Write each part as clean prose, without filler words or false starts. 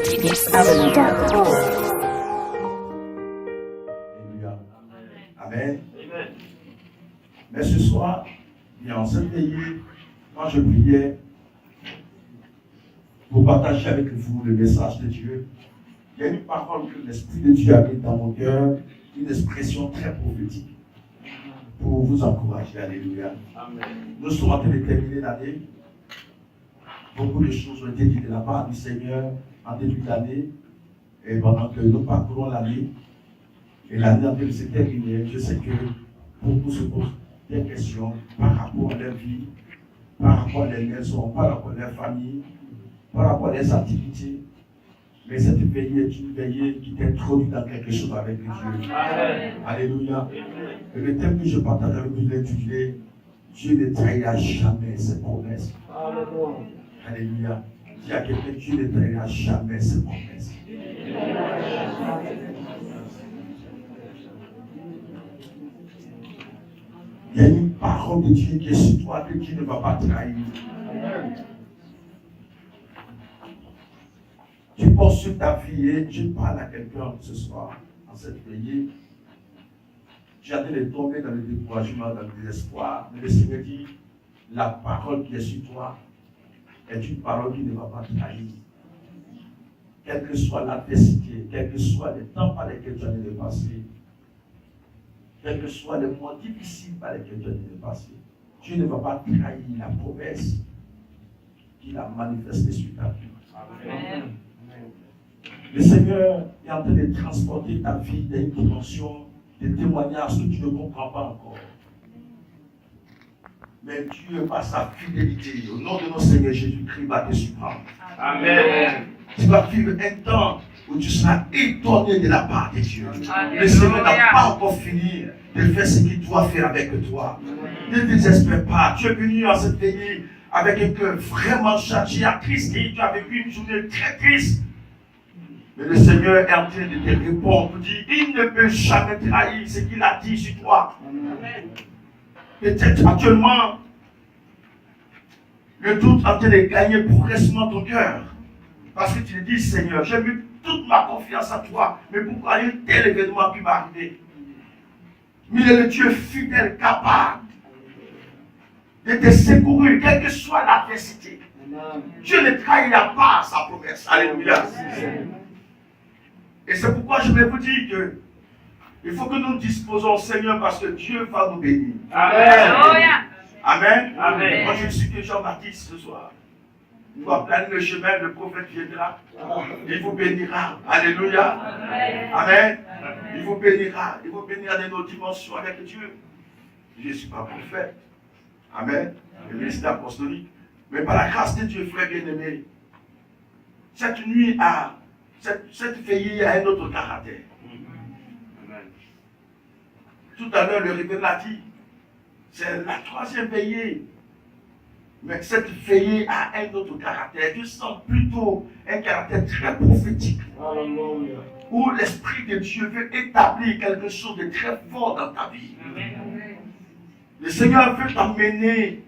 Alléluia. Amen. Mais ce soir, en cette veillée, quand je priais pour partager avec vous le message de Dieu, il y a une parole que l'Esprit de Dieu a mis dans mon cœur, une expression très prophétique pour vous encourager. Alléluia. Amen. Nous sommes en train de terminer l'année. Beaucoup de choses ont été dites de la part du Seigneur en début d'année et pendant que nous parcourons l'année. Et l'année en train de se terminer, je sais que beaucoup se posent des questions par rapport à leur vie, par rapport à leur maison, par rapport à leur famille, par rapport à leurs activités. Mais cette veillée est une veillée qui t'introduit dans quelque chose avec Dieu. Amen. Alléluia. Et le thème que je partage avec vous, l'intitulé Dieu ne trahira jamais ses promesses. Alléluia. Dis à quelqu'un, Dieu ne trahira jamais ses promesses. Il y a une parole de Dieu qui est sur toi, que Dieu ne va pas trahir. Tu poursuis ta vie et je parle à quelqu'un ce soir, en cette veillée. Tu as de tomber dans le découragement, dans le désespoir. Mais le Seigneur dit, la parole qui est sur toi est une parole qui ne va pas trahir. Quelle que soit l'adversité, quels que soient les temps par lesquels tu as de passer, quels que soient les moments difficiles par lesquels tu as de passer, Dieu ne va pas trahir la promesse qu'il a manifestée sur ta vie. Amen. Le Seigneur est en train de transporter ta vie dans une dimension de témoignage que tu ne comprends pas encore. Mais Dieu, par sa fidélité, au nom de notre Seigneur Jésus-Christ, va te surprendre. Amen. Tu vas vivre un temps où tu seras étonné de la part de Dieu. Amen. Le Seigneur n'a pas encore fini de faire ce qu'il doit faire avec toi. Ne te désespère pas. Tu es venu à cette veillée avec un cœur vraiment chargé, attristé. Tu as vécu une journée très triste. Mais le Seigneur est en train de te répondre, pour dire, il ne peut jamais trahir ce qu'il a dit sur toi. Amen. Peut-être actuellement, le doute est en train de gagner progressivement ton cœur. Parce que tu te dis, Seigneur, j'ai mis toute ma confiance en toi, mais pourquoi un tel événement a pu m'arriver? Mais il est le Dieu fidèle, capable de te secourir, quelle que soit l'adversité. Dieu ne trahira pas sa promesse. Alléluia. Et c'est pourquoi je vais vous dire que il faut que nous disposons au Seigneur parce que Dieu va nous bénir. Amen. Amen. Amen. Moi je suis que Jean-Baptiste ce soir. Il va planer le chemin, le prophète viendra. Il vous bénira. Alléluia. Amen. Amen. Il vous bénira. Il vous bénira dans nos dimensions avec Dieu. Je ne suis pas prophète. Amen. Le ministère apostolique. Mais par la grâce de Dieu, frère bien-aimé, cette nuit a cette veillée a un autre caractère. Amen. Tout à l'heure, le révérend l'a dit, c'est la troisième veillée. Mais cette veillée a un autre caractère. Je sens plutôt un caractère très prophétique. Amen. Où l'Esprit de Dieu veut établir quelque chose de très fort dans ta vie. Amen. Le Seigneur veut t'emmener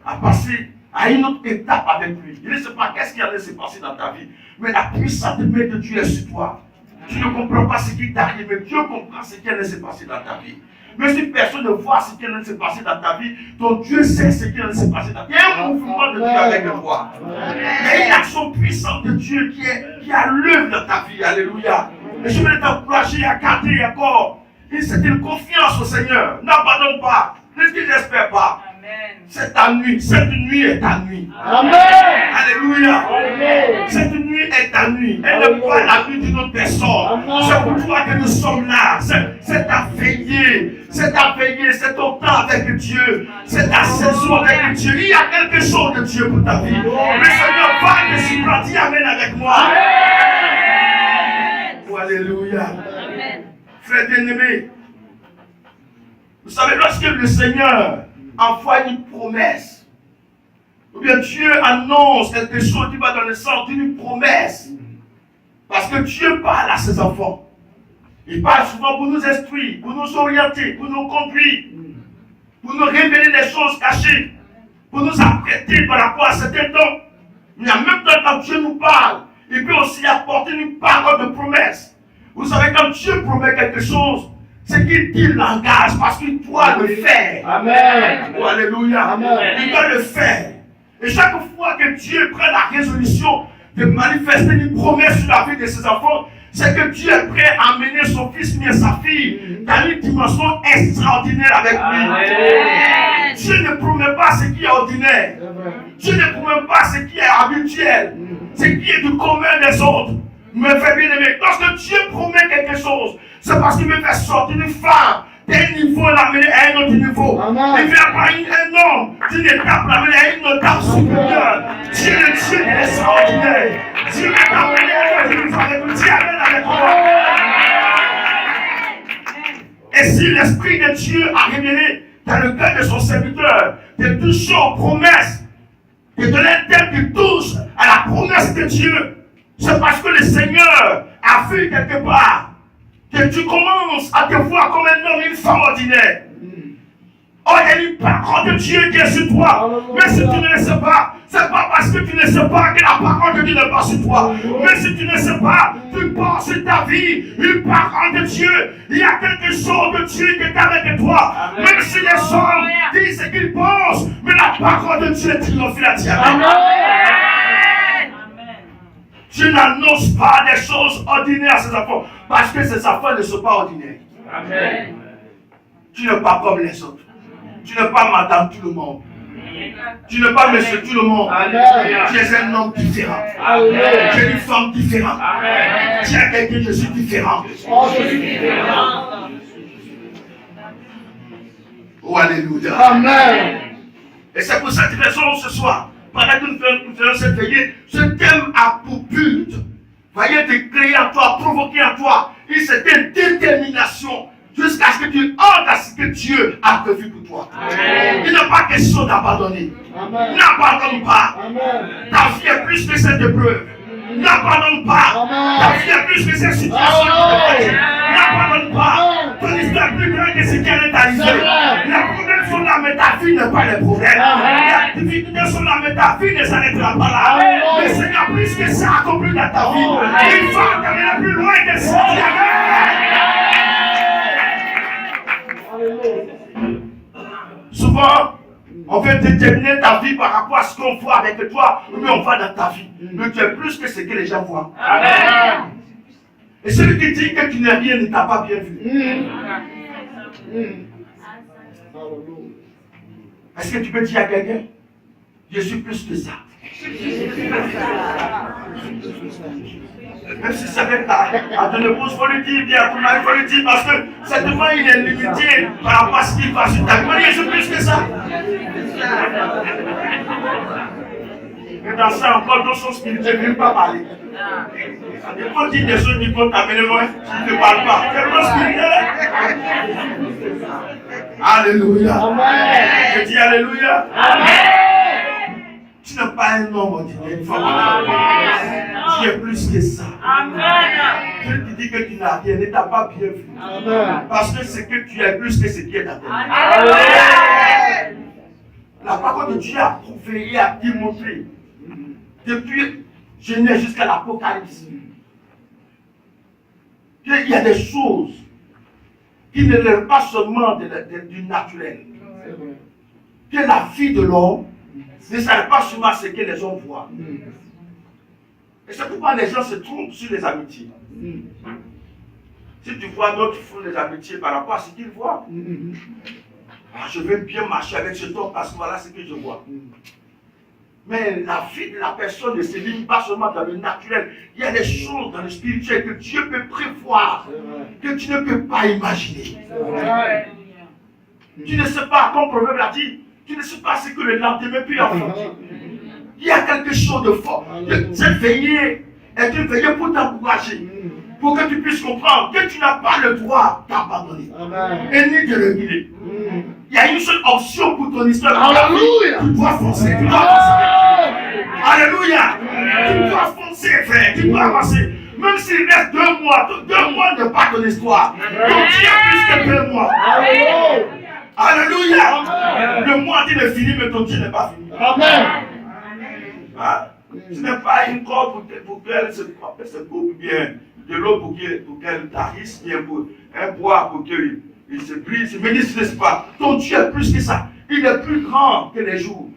à passer à une autre étape avec lui. Il ne sait pas qu'est-ce qui allait se passer dans ta vie. Mais la puissante main de Dieu est sur toi. Tu ne comprends pas ce qui t'arrive, mais Dieu comprend ce qui allait se passer dans ta vie. Mais si personne ne voit ce qui allait se passer dans ta vie, ton Dieu sait ce qui allait se passer dans ta vie. Il y a un mouvement de Dieu avec toi. Il y a une action puissante de Dieu qui a l'œuvre dans ta vie. Alléluia. Et je veux t'encourager à garder encore une certaine confiance au Seigneur. N'abandonne pas. Ne te désespère pas. C'est ta nuit, cette nuit est ta nuit. Amen. Alléluia. Amen. Cette nuit est ta nuit. Elle n'est pas la nuit d'une autre personne. C'est pour toi que nous sommes là. C'est ta veillée. C'est ta veillée. C'est ton temps avec Dieu. C'est ta saison avec Dieu. Il y a quelque chose de Dieu pour ta vie. Le Seigneur va te surprendre. Dis Amen avec moi. Amen. Oh, alléluia. Amen. Frère bien-aimé, vous savez, lorsque le Seigneur envoie une promesse, ou bien Dieu annonce quelque chose qui va dans le sens d'une promesse, parce que Dieu parle à ses enfants. Il parle souvent pour nous instruire, pour nous orienter, pour nous conduire, pour nous révéler les choses cachées, pour nous apprêter par rapport à certains temps. Mais en même temps, quand Dieu nous parle, il peut aussi apporter une parole de promesse. Vous savez, quand Dieu promet quelque chose, c'est qu'il l'engage parce qu'il doit le faire. Amen. Oh, alléluia. Amen. Il doit le faire. Et chaque fois que Dieu prend la résolution de manifester une promesse sur la vie de ses enfants, c'est que Dieu est prêt à amener son fils et sa fille dans une dimension extraordinaire avec lui. Amen. Dieu ne promet pas ce qui est ordinaire. Dieu ne promet pas ce qui est habituel. Ce qui est du commun des autres. Mais frère bien-aimé, lorsque Dieu promet quelque chose, c'est parce qu'il veut faire sortir une femme d'un niveau l'amener à un autre niveau. Amen. Il veut prendre un homme d'une étape l'amener à une étape supérieure. Dieu est le Dieu de l'extraordinaire. Dieu veut t'amener à un autre niveau avec lui. Dieu amène avec toi. Et si l'Esprit de Dieu a révélé dans le cœur de son serviteur de toucher aux promesses, de donner un thème qui touche à la promesse de Dieu, c'est parce que le Seigneur a vu quelque part que tu commences à te voir comme un homme, une femme ordinaire. Oh, il y a une parole de Dieu qui est sur toi. Mais si tu ne le sais pas, c'est pas parce que tu ne sais pas que la parole de Dieu n'est pas sur toi. Mais si tu ne sais pas, tu penses sur ta vie, une parole de Dieu. Il y a quelque chose de Dieu qui est avec toi. Même si les hommes disent ce qu'ils pensent, mais la parole de Dieu triomphe la diable. Tu n'annonces pas des choses ordinaires à ses enfants, parce que ses enfants ne sont pas ordinaires. Amen. Tu n'es pas comme les autres. Tu n'es pas madame tout le monde. Tu n'es pas monsieur tout le monde. Amen. Tu es un homme différent. Amen. Tu es une femme différente. Amen. Tu es quelqu'un, je suis différent. Oh, je suis différent. Oh, alléluia. Amen. Et c'est pour cette raison ce soir, pendant que nous faisons cette veillée, ce thème a pour but, voyez, de créer en toi, provoquer en toi une certaine détermination jusqu'à ce que tu entres à ce que Dieu a prévu pour toi. Amen. Il n'est pas question d'abandonner. Amen. N'abandonne pas. Amen. Ta vie est plus que cette épreuve. N'abandonne pas. Amen. Ta vie est plus que cette situation. Amen. N'abandonne pas. Amen. Ton histoire est plus grande que ce qui est arrivé. C'est vrai. Les problèmes sont là, mais ta vie n'est pas les problèmes. Amen. Les difficultés sont là, mais ta vie ne s'arrêtera pas là. Amen. Le Seigneur plus que ça accompli dans ta vie. Amen. Il va t'amener plus loin que ça. Souvent, on veut déterminer ta vie par rapport à ce qu'on voit avec toi, mais on voit dans ta vie. Mais tu es plus que ce que les gens voient. Amen. Et celui qui dit que tu n'es rien ne t'a pas bien vu. Est-ce que tu peux dire à quelqu'un, je suis plus que ça? Même si ça fait à ton épouse, il faut lui dire, bien à ton mari, il faut lui dire, parce que certainement il est limité par rapport à ce qu'il va sur ta vie. Je suis plus que ça. Mais dans ça, encore dans son spirituel, il ne veut pas parler. Il faut dire des choses, il faut t'amener loin, tu ne parles pas. C'est le spirituel. Alléluia. Amen. Je dis Alléluia. Amen. Tu n'es pas un homme ordinaire. Tu es plus que ça. Dieu te dit que tu n'as rien, ne t'a pas bien vu. Amen. Parce que ce que tu es plus que ce qui est dans ta vie. Amen. La parole de Dieu a prouvé et a démontré depuis Genèse jusqu'à l'Apocalypse qu'il y a des choses qui ne relèvent pas seulement du naturel. Que la vie de l'homme ne s'arrête pas seulement à ce que les hommes voient. Et c'est pourquoi les gens se trompent sur les amitiés. Si tu vois d'autres font des amitiés par rapport à ce qu'ils voient, ah, je vais bien marcher avec cet homme parce que voilà ce que je vois. Mais la vie de la personne ne se limite pas seulement dans le naturel. Il y a des choses dans le spirituel que Dieu peut prévoir, que tu ne peux pas imaginer. Tu ne sais pas, comme Proverbe l'a dit, tu ne sais pas ce que le lendemain peut enfanter. Il y a quelque chose de fort. Cette veillée est une veillée pour t'encourager, pour que tu puisses comprendre que tu n'as pas le droit d'abandonner et ni de le guider. Il y a une seule option pour ton histoire. Alléluia. Tu dois foncer, tu dois avancer. Alléluia. Tu dois foncer, frère, tu dois avancer. Même s'il reste 2 mois, 2 mois n'est pas ton histoire. Donc tu as plus que 2 mois. Alléluia. Le mois dit est fini, mais ton Dieu n'est pas fini. Amen. Ah, Ce n'est pas une corde pour qu'elle se coupe bien, de l'eau pour qu'elle tarisse bien, pour un bois pour qu'il se brise. Mais n'est-ce pas? Ton Dieu est plus que ça. Il est plus grand que les jours.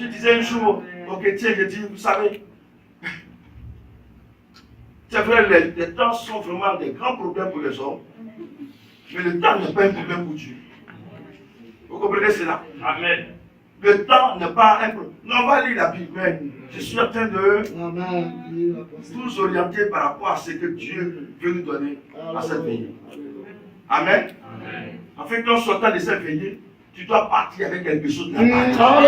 Je disais un jour aux chrétiens, je dis, vous savez, c'est vrai, les temps sont vraiment des grands problèmes pour les hommes, mais le temps n'est pas un problème pour Dieu. Vous comprenez cela? Amen. Le temps n'est pas un problème. On va lire la Bible, mais je suis en train de tous orienter par rapport à ce que Dieu veut nous donner à cette veillée. Amen. En fait, quand sortant de cette veillée, tu dois partir avec quelque chose de la part.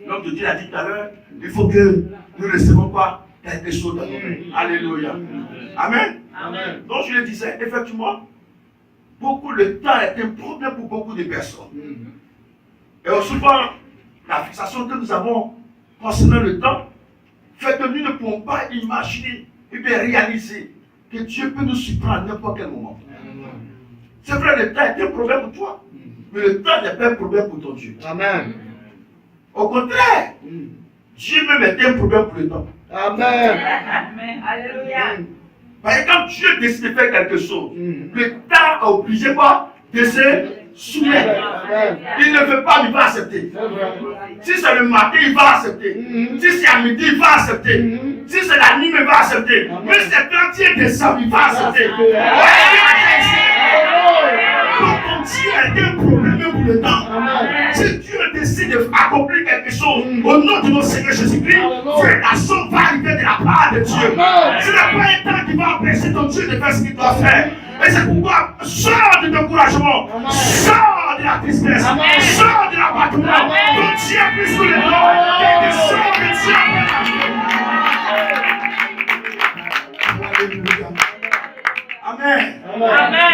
L'homme de Dieu l'a dit tout à l'heure, il faut que nous ne recevons pas quelque chose dans nos mains. Alléluia. Amen. Amen. Donc je le disais, effectivement, le temps est un problème pour beaucoup de personnes. Et souvent, la fixation que nous avons concernant le temps fait que nous ne pouvons pas imaginer et bien réaliser que Dieu peut nous surprendre à n'importe quel moment. C'est vrai, le temps est un problème pour toi, mais le temps n'est pas un problème pour ton Dieu. Amen. Au contraire, Dieu même est un problème pour le temps. Amen. Amen. Alléluia. Parce que quand Dieu décide de faire quelque chose, le temps est obligé pas de se soumettre. Il ne veut pas, il va accepter. Si c'est le matin, il va accepter. Si c'est à midi, il va accepter. Si c'est la nuit, il va accepter. Mais si c'est 31 décembre, il va accepter. Donc ton Dieu est un problème pour le temps. Si Dieu décide d'accomplir quelque chose au nom de notre Seigneur Jésus-Christ, l'action va arriver de la part de Dieu. Ce n'est pas un temps qui va empêcher ton Dieu de faire ce qu'il doit faire. Et c'est pourquoi sors de découragement, sors de la tristesse, sors de l'abattement. Ton Dieu est plus que le temps. Et sors de Dieu. Amen.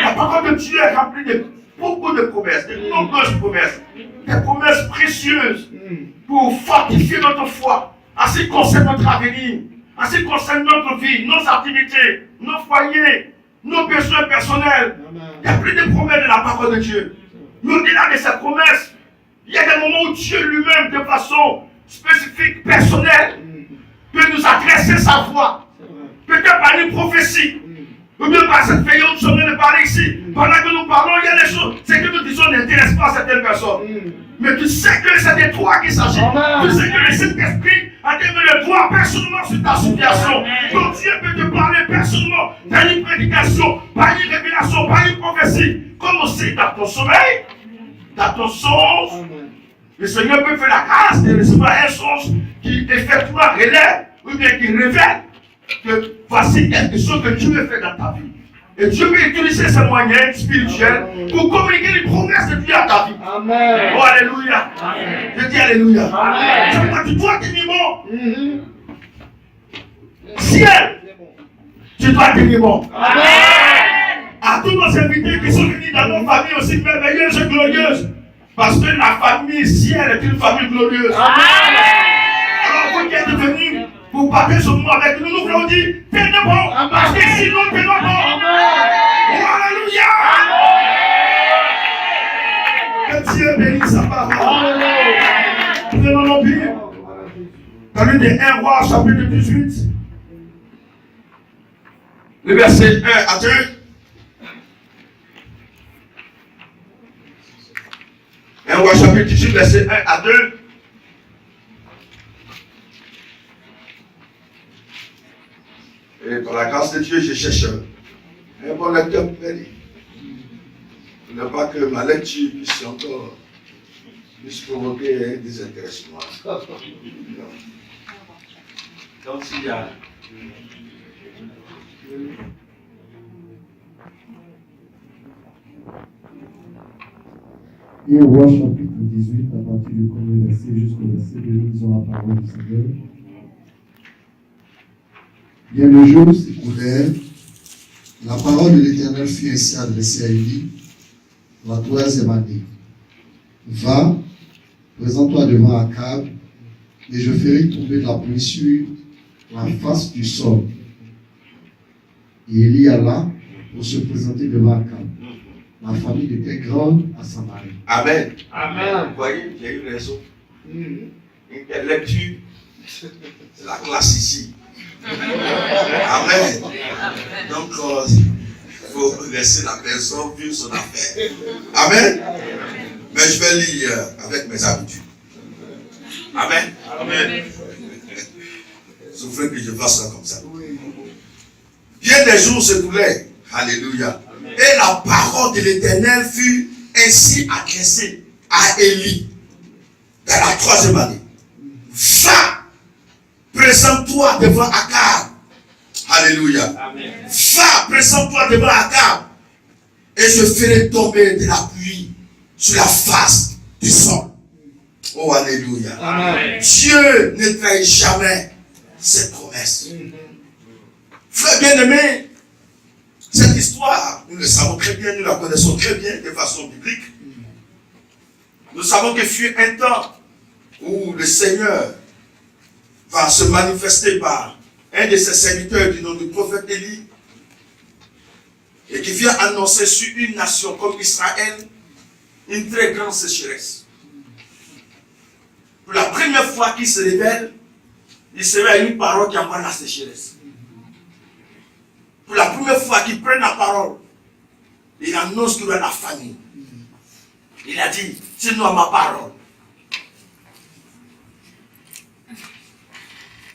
La parole de Dieu est remplie de beaucoup de promesses, de nombreuses promesses, des promesses précieuses pour fortifier notre foi, en ce qui concerne notre avenir, en ce qui concerne notre vie, nos activités, nos foyers, nos besoins personnels. Il y a plus de promesses de la parole de Dieu. Mais au-delà de ces promesses, il y a des moments où Dieu lui-même, de façon spécifique, personnelle, peut nous adresser sa voix, peut-être par une prophétie. Ou bien par cette veillée, nous sommes en train de parler ici. Pendant que nous parlons, il y a des choses. Ce que nous disons n'intéresse pas certaines personnes. Mais tu sais que c'est de toi qu'il s'agit. Tu sais que le Saint-Esprit a donné le droit personnellement sur ta situation. Donc Dieu peut te parler personnellement dans une prédication, par une révélation, par une prophétie. Comme aussi dans ton sommeil, dans ton songe. Le Seigneur peut faire la grâce de recevoir un songe qui effectivement relève ou bien qui révèle que voici quelque chose que Dieu veut faire dans ta vie. Et Dieu peut utiliser ces moyens spirituels pour communiquer les promesses de Dieu à ta vie. Amen. Oh, alléluia. Amen. Je dis alléluia. Amen. C'est pourquoi tu dois tenir bon. Ciel, tu dois tenir bon. Amen. À tous nos invités qui sont venus dans nos familles aussi merveilleuses et glorieuses. Parce que la famille ciel est une famille glorieuse. Amen. Alors vous qui êtes venus pour parler ce mot avec nous, nous voulons dire, tenez bon, parce que sinon, tenez bon. Oh, alléluia. Que Dieu bénisse sa parole. Prenons nos Bibles. Dans le de 1 Roi, chapitre 18, le verset 1 à 2. Un Roi, chapitre 18, verset 1 à 2. Et par la grâce de Dieu, je cherche un bon lecteur pour m'aider. Pour ne pas que ma lecture puisse provoquer un désintéressement. Donc s'il y a... Et au roi chapitre 18, à partir du premier verset jusqu'au verset 2, nous lisons la parole du Seigneur. Bien le jour s'écoulait, la parole de l'Éternel fut ainsi adressée à Élie, la 3e année. Va, présente-toi devant Akab, et je ferai tomber la pluie sur la face du sol. Et Élie alla pour se présenter devant Akab. La famille était grande à Samarie. Amen. Amen. Vous voyez, j'ai eu raison. Une telle lecture C'est la classe ici. Amen. Donc, il faut laisser la personne vivre son affaire. Amen. Mais je vais lire avec mes habitudes. Amen. Amen. Souffrez que je fasse ça comme ça. Bien des jours s'écoulaient. Alléluia. Et la parole de l'Éternel fut ainsi adressée à Élie dans la 3e année. Va, présente-toi devant Akab. Alléluia. Amen. Va, présente-toi devant Akab. Et je ferai tomber de la pluie sur la face du sol. Oh, alléluia. Amen. Dieu ne trahit jamais ses promesses. Frères bien-aimés, cette histoire, nous le savons très bien, nous la connaissons très bien de façon biblique. Nous savons qu'il fut un temps où le Seigneur va se manifester par un de ses serviteurs du nom du prophète Élie et qui vient annoncer sur une nation comme Israël une très grande sécheresse. Pour la première fois qu'il se révèle, il se révèle à une parole qui envoie la sécheresse. Pour la première fois qu'il prend la parole, il annonce qu'il y a la famine. Il a dit, c'est moi ma parole.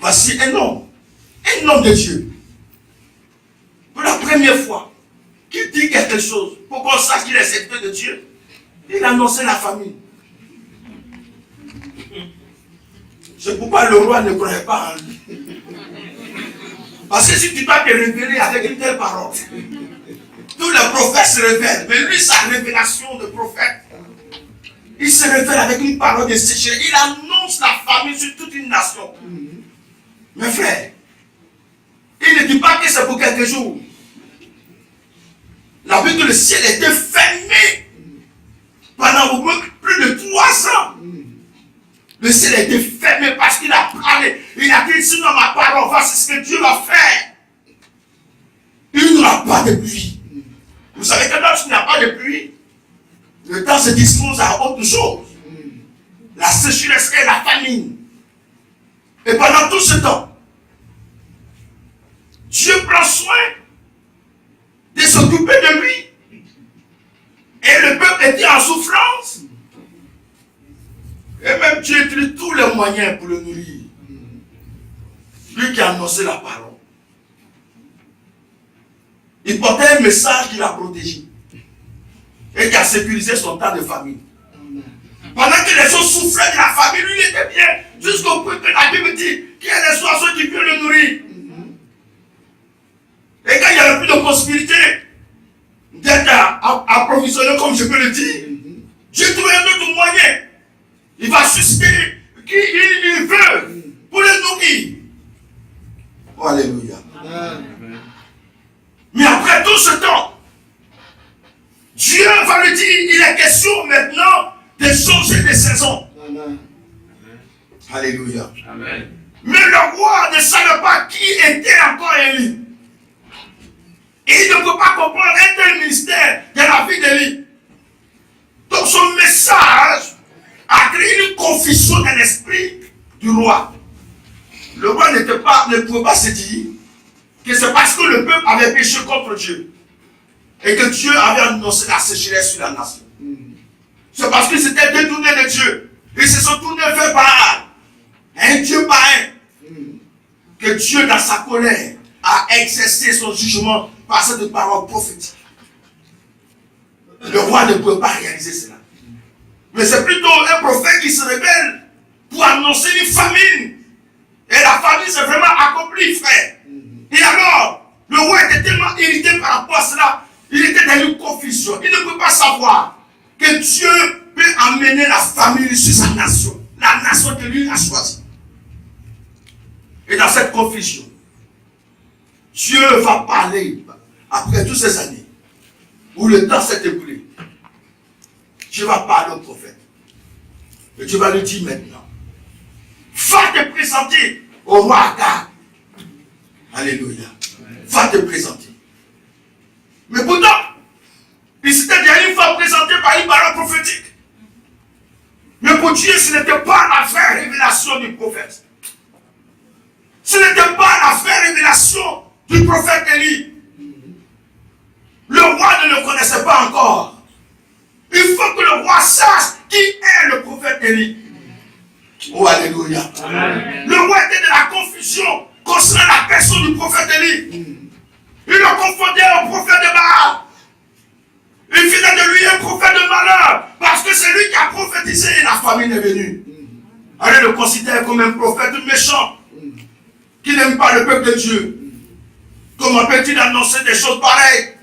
Voici un homme de Dieu. Pour la première fois, qu'il dit quelque chose, pour qu'on sache qu'il est serviteur de Dieu, il annonçait la famine. C'est pourquoi le roi ne croyait pas en lui. Parce que si tu dois te révéler avec une telle parole, tous les prophètes se révèlent, mais lui, sa révélation de prophète, il se révèle avec une parole de sécheresse. Il annonce la famine sur toute une nation. Mes frères, il ne dit pas que c'est pour quelques jours. La Bible dit que le ciel était fermé pendant au moins plus de 3 ans. Le ciel a été fermé parce qu'il a parlé. Il a dit, sinon ma parole, voici ce que Dieu va faire. Il n'y aura pas de pluie. Vous savez que lorsqu'il n'y a pas de pluie, le temps se dispose à autre chose. La sécheresse et la famine. Et pendant tout ce temps, Dieu prend soin de s'occuper de lui. Et le peuple était en souffrance. Et même Dieu utilise tous les moyens pour le nourrir. Lui qui a annoncé la parole. Il portait un message qui l'a protégé. Et qui a sécurisé son temps de famille. Pendant que les autres souffraient de la famille, lui il était bien. Jusqu'au point que la Bible dit qu'il y a des oiseaux qui peuvent le nourrir. Et quand il n'y avait plus de possibilité d'être approvisionné comme je peux le dire, Dieu trouve un autre moyen. Il va susciter qui il veut pour le nourrir. Oh, alléluia. Amen. Mais après tout ce temps, Dieu va lui dire, il est question maintenant de changer de saison. Amen. Alléluia. Amen. Mais le roi ne savait pas qui était encore Élie. Il ne peut pas comprendre un tel ministère de la vie d'Élie. Donc son message a créé une confusion dans l'esprit du roi. Le roi ne pouvait pas se dire que c'est parce que le peuple avait péché contre Dieu et que Dieu avait annoncé la sécheresse sur la nation. C'est parce qu'ils s'étaient détournés de Dieu. Ils se sont tournés vers Baal, un Dieu païen, que Dieu dans sa colère a exercé son jugement par cette parole prophétique. Le roi ne pouvait pas réaliser cela. Mais c'est plutôt un prophète qui se révèle pour annoncer une famine. Et la famine s'est vraiment accomplie, frère. Et alors, le roi était tellement irrité par rapport à cela, il était dans une confusion. Il ne peut pas savoir que Dieu peut amener la famine sur sa nation. La nation que lui a choisie. Et dans cette confusion, Dieu va parler, après toutes ces années, où le temps s'est écoulé. Dieu va parler au prophète. Et Dieu va lui dire maintenant, va te présenter au roi Akab. Alléluia. Va te présenter. Mais pourtant, il s'était déjà une fois présenté par une parole prophétique. Mais pour Dieu, ce n'était pas la vraie révélation du prophète. Ce n'était pas la vraie révélation du prophète Élie. Le roi ne le connaissait pas encore. Il faut que le roi sache qui est le prophète Élie. Oh, alléluia. Amen. Le roi était de la confusion concernant la personne du prophète Élie. Il le confondait au prophète de Baal. Il faisait de lui un prophète de malheur parce que c'est lui qui a prophétisé et la famine est venue. Alors il le considère comme un prophète méchant qui n'aime pas le peuple de Dieu. Comment peut-il annoncer des choses pareilles?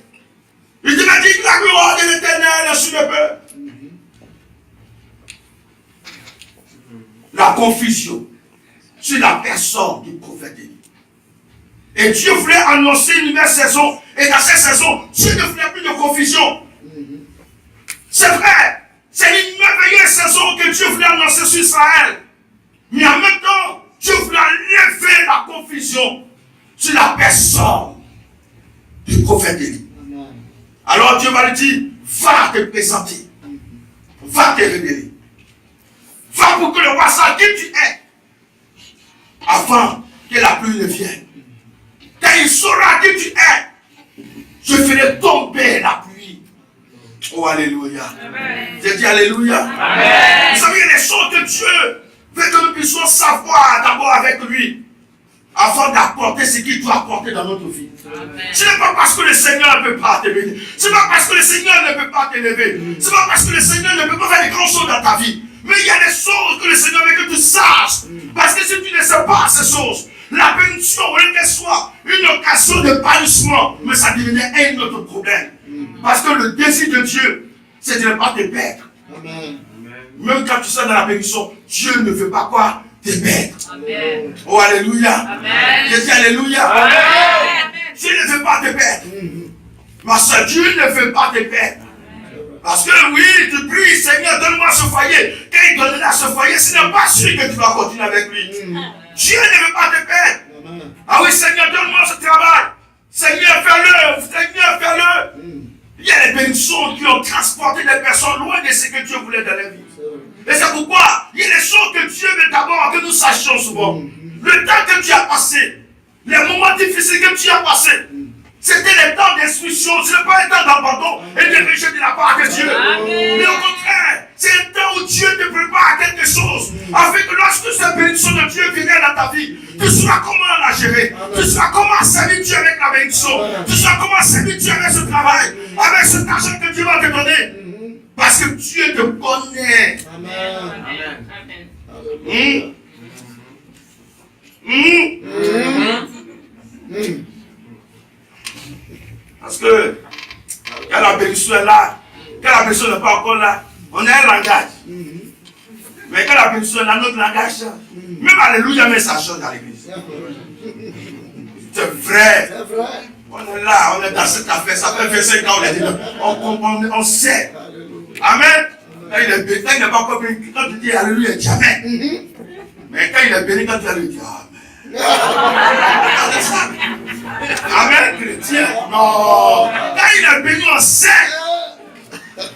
Il dit, mais dit la gloire de l'Éternel sur le peuple. La confusion sur la personne du prophète Élie. Et Dieu voulait annoncer une nouvelle saison. Et dans cette saison, Dieu ne voulait plus de confusion. C'est vrai, c'est une merveilleuse saison que Dieu voulait annoncer sur Israël. Mais en même temps, Dieu voulait lever la confusion sur la personne du prophète Élie. Alors Dieu va lui dire, va te présenter, va te révéler. Va pour que le roi sache qui tu es, avant que la pluie ne vienne. Quand il saura qui tu es, je ferai tomber la pluie. Oh, alléluia. J'ai dit alléluia. Amen. Vous savez, il y a des choses que Dieu veut que nous puissions savoir d'abord avec lui, avant d'apporter ce qu'il doit apporter dans notre vie. Amen. Ce n'est pas parce que le Seigneur ne peut pas te bénir. Ce n'est pas parce que le Seigneur ne peut pas t'élever. Ce n'est pas parce que le Seigneur ne peut pas faire des grandes choses dans ta vie. Mais il y a des choses que le Seigneur veut que tu saches. Parce que si tu ne sais pas ces choses, la bénédiction, au lieu qu'elle soit une occasion de bannissement, mais ça devenait un autre problème. Parce que le désir de Dieu, c'est de ne pas te perdre. Amen. Même quand tu seras dans la bénédiction, Dieu ne veut pas quoi? Te perdre. Amen. Oh, alléluia. Amen. Je dis alléluia. Amen. Dieu ne veut pas te perdre. Ma soeur, Dieu ne veut pas te perdre. Parce que oui, tu pries, Seigneur, donne-moi ce foyer. Quand il donnera ce foyer, ce n'est pas sûr que tu vas continuer avec lui. Dieu ne veut pas te perdre. Ah oui, Seigneur, donne-moi ce travail. Seigneur, fais-le. Seigneur, fais-le. Il y a des bénédictions qui ont transporté des personnes loin de ce que Dieu voulait dans leur vie. Et c'est pourquoi il y a des choses que Dieu veut d'abord que nous sachions souvent. Le temps que tu as passé, les moments difficiles que tu as passés, c'était les temps d'instruction, ce n'est pas un temps d'abandon et de rejet de la part de Dieu. Mais au contraire, c'est un temps où Dieu te prépare à quelque chose, afin que lorsque cette bénédiction de Dieu viendra dans ta vie, tu sauras comment la gérer, tu sauras comment servir Dieu avec la bénédiction, tu sauras comment servir Dieu avec ce travail, avec cet argent que Dieu va te donner. Parce que Dieu te connaît. Amen. Parce que quand la bénédiction est là, quand la bénédiction n'est pas encore là, on a un langage. Mais quand la bénédiction est là, notre langage change. Même alléluia, mais ça change dans l'église. C'est vrai. On est là, on est dans cette affaire. Ça fait 25 ans, on est dedans. On sait. Amen. Quand il est béni, quand il n'est pas encore béni, quand tu dis alléluia, jamais. Mais quand il est béni, quand tu vas lui dire amen. Amen, chrétien. Non. Quand il est béni, on sait.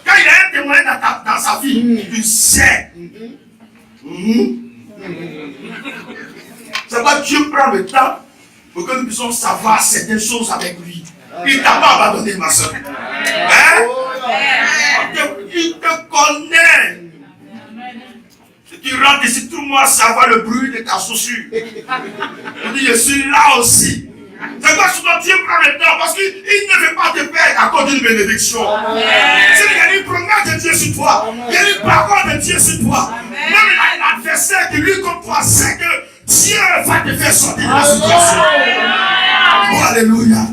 Quand il a un témoin dans sa vie, tu sais. C'est pourquoi Dieu prend le temps pour que nous puissions savoir certaines choses avec lui. Il ne t'a pas abandonné, ma soeur. Hein? Il te connaît. Si tu rentres ici, tout le monde savoir le bruit de ta chaussure. On dit, je suis là aussi. C'est pourquoi souvent Dieu prend le temps parce qu'il ne veut pas te perdre à cause d'une bénédiction. Il y a une promesse de Dieu sur toi. Il y a une parole de Dieu sur toi. Même l'adversaire qui lui contre toi sait que Dieu va te faire sortir de la situation. Oh, alléluia.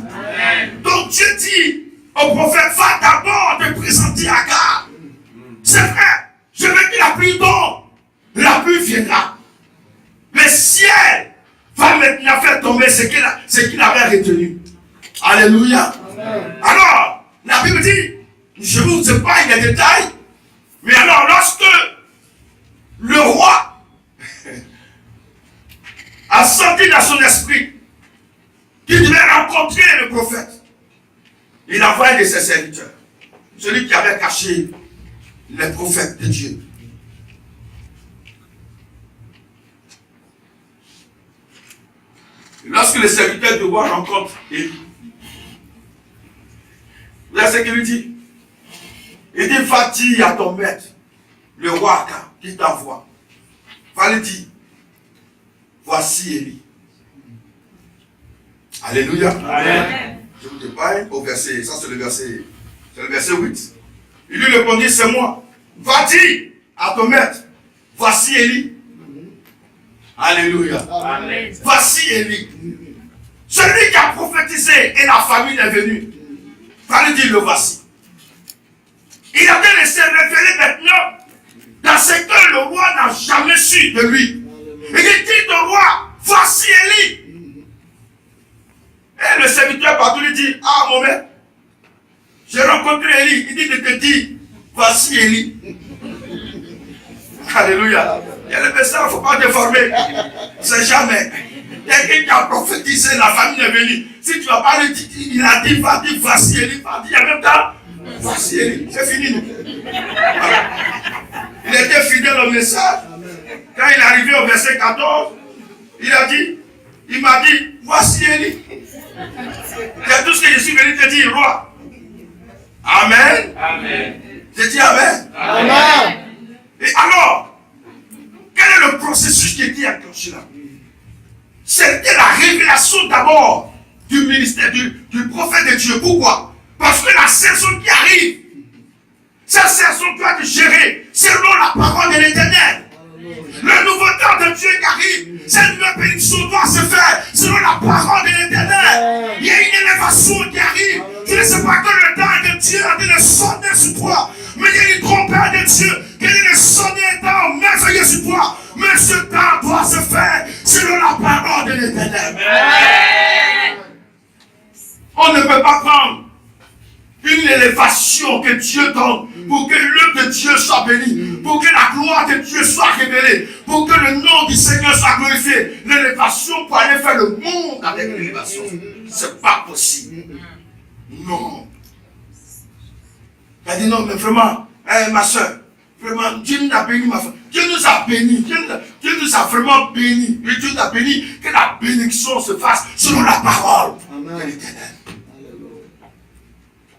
Donc Dieu dit au prophète, va d'abord te présenter à Agar. C'est vrai, je veux que la pluie tombe. La pluie viendra. Le ciel va maintenant faire tomber ce qu'il avait retenu. Alléluia. Alors, la Bible dit, je ne vous dis pas les détails, mais alors lorsque le roi a senti dans son esprit qu'il devait rencontrer le prophète, il a envoyé de ses serviteurs, celui qui avait caché les prophètes de Dieu. Lorsque le serviteur de roi rencontre Élie, vous savez ce qu'il lui dit? Il dit, va dire à ton maître, le roi Akab, qui t'envoie. Va lui dire, voici Élie. Alléluia. Amen. Je vous dépaille au verset, ça c'est le verset 8. Il lui répondit, c'est moi. Va dire à ton maître, voici Élie. Alléluia. Amen. Voici Élie. Celui qui a prophétisé et la famille est venue. Va lui dire, le voici. Il a bien laissé révéler maintenant dans ce que le roi n'a jamais su de lui. Il dit au roi, voici Élie. Et le serviteur partout lui dit, ah mon maître, j'ai rencontré Élie. Il dit de te dire, voici Élie. Alléluia. Il y a le message, il ne faut pas déformer. C'est jamais. Quelqu'un qui a prophétisé, la famille est venue. Si tu ne vas pas lui dire, il a dit, va dire, voici Élie. Va dire en même temps, voici Élie. C'est fini. Voilà. Il était fidèle au message. Quand il est arrivé au verset 14, il m'a dit, voici Élie. C'est tout ce que je suis venu te dire, roi. Amen. Amen. Je dis Amen. Amen. Et alors, quel est le processus qui était enclenché là? C'était la révélation d'abord du ministère du prophète de Dieu. Pourquoi? Parce que la saison qui arrive, cette saison doit être gérée selon la parole de l'Éternel. Le nouveau temps de Dieu qui arrive, cette nouvelle bénédiction doit se faire selon la parole de l'Éternel. Il y a une élévation qui arrive. Tu ne sais pas que le temps de Dieu est en train de sonner sur toi. Mais il y a une trompette de Dieu qui est en train de sonner un temps merveilleux sur toi. Mais ce temps doit se faire selon la parole de l'Éternel. On ne peut pas prendre une élévation que Dieu donne pour que l'œuvre de Dieu soit bénie, pour que la gloire de Dieu soit révélée, pour que le nom du Seigneur soit glorifié. L'élévation pour aller faire le monde avec l'élévation, c'est pas possible. Non. Elle dit non, mais vraiment, ma soeur, vraiment, Dieu nous a béni, ma femme. Dieu nous a béni. Dieu nous a vraiment béni. Et Dieu nous a béni que la bénédiction se fasse selon la parole de l'Éternel.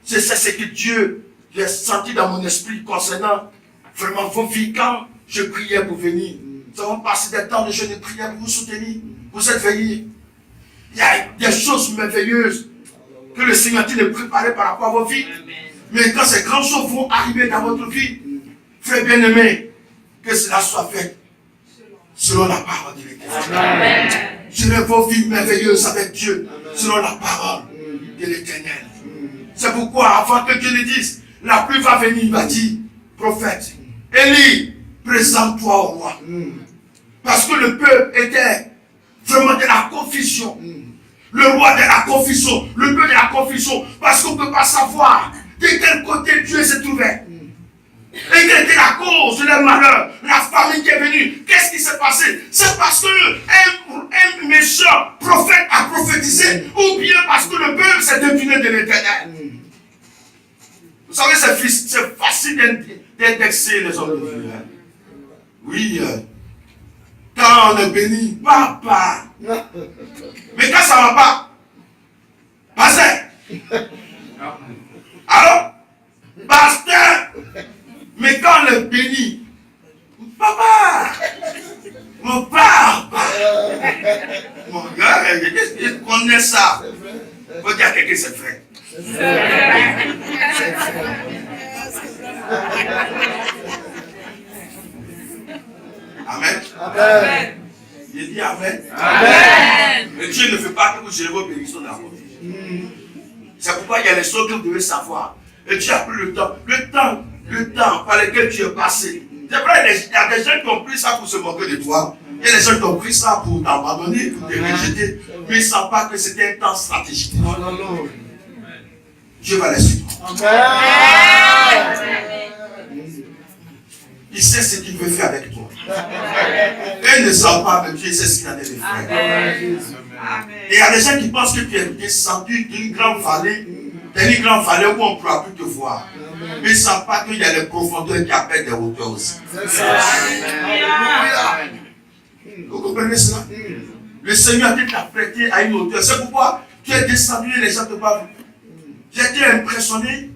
C'est ce que Dieu a senti dans mon esprit concernant vraiment vos vies. Quand je priais pour venir, nous avons passé des temps de jeûne et de prière pour vous soutenir. Vous êtes veillés. Il y a des choses merveilleuses que le Seigneur a préparées par rapport à vos vies. Mais quand ces grandes choses vont arriver dans votre vie, frère bien-aimé, que cela soit fait selon la parole de l'Éternel. Gérez vos vies merveilleuses avec Dieu selon la parole de l'Éternel. C'est pourquoi, avant que Dieu ne dise, la pluie va venir, il va dire, prophète, Élie, présente-toi au roi. Parce que le peuple était vraiment de la confusion. Le roi de la confusion, le peuple de la confusion, parce qu'on ne peut pas savoir de quel côté Dieu s'est trouvé. Et quelle était la cause de leur malheur, la famille qui est venue. Qu'est-ce qui s'est passé? C'est parce qu'un méchant prophète a prophétisé, ou bien parce que le peuple s'est détourné de l'Éternel. Vous savez, c'est facile d'indexer les hommes de Dieu. Oui, quand on est béni, papa. Mais quand ça ne va pas, pasteur. Alors, pasteur. Mais quand on est béni, papa, mon papa, mon gars, il connaît ça. Il faut dire à quelqu'un, c'est vrai. Amen. Amen. Il dit Amen. Amen. Mais Dieu ne fait pas que vous gérez vos bénédictions dans la vie. C'est pourquoi il y a les choses que vous devez savoir. Et Dieu a pris le temps par lequel tu es passé. C'est vrai, il y a des gens qui ont pris ça pour se moquer de toi. Il y a des gens qui ont pris ça pour t'abandonner, pour te rejeter. Mais ils ne savent pas que c'était un temps stratégique. Dieu va les suivre. Il sait ce qu'il veut faire avec toi. Et il ne sait pas, mais Dieu sait ce qu'il a de faire. Et il y a des gens qui pensent que tu es descendu d'une grande vallée, où on ne pourra plus te voir. Mais ils ne savent pas qu'il y a des profondeurs qui appellent des hauteurs aussi. Vous comprenez cela? le Seigneur t'a prêté à une hauteur. C'est pourquoi tu es descendu et les gens te parlent. J'ai été impressionné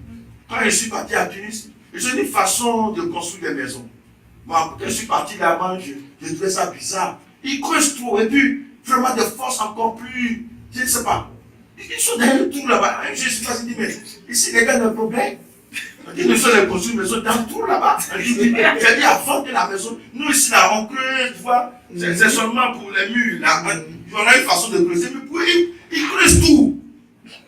quand je suis parti à Tunis. J'ai une façon de construire des maisons. Moi, quand je suis parti là-bas, je trouvais ça bizarre. Ils creusent trop et puis vraiment de force encore plus, je ne sais pas. Ils sont dans le tour là-bas. Je suis passé, mais ici les gars ont un problème. Ils ne sont pas construire une maison dans le tour là-bas. J'ai dit avant que la maison, nous ici là, on creuse, tu vois. C'est seulement pour les murs. Là. On a une façon de creuser, mais pour ils creusent tout.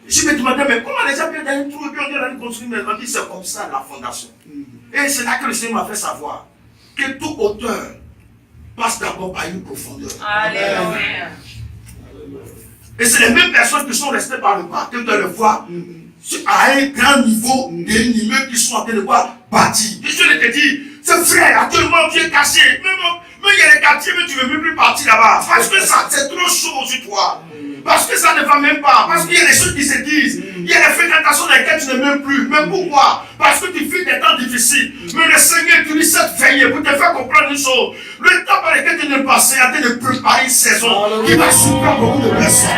Je me demandais, mais comment les gens viennent dans un trou et puis on vient construire une maison? On dit c'est comme ça la fondation. Et c'est là que le Seigneur m'a fait savoir que toute hauteur passe d'abord par une profondeur. Alléluia. Et c'est les mêmes personnes qui sont restées par le bas, que tu dois le voir à un grand niveau des immeubles qui sont en train de voir bâtir. Et je te dis, c'est frère, actuellement tu es caché. Mais il y a des quartiers, mais tu ne veux même plus partir là-bas. Parce que ça, c'est trop chaud sur toi. Parce que ça ne va même pas. Parce qu'il y a des choses qui se disent. Il y a des fréquentations dans lesquelles tu ne m'aimes plus. Mais pourquoi? Parce que tu vis des temps difficiles. Mais le Seigneur te dit cette veille pour te faire comprendre une chose. Le temps par lequel tu es passé est en train de préparer une saison qui va surprendre beaucoup de personnes.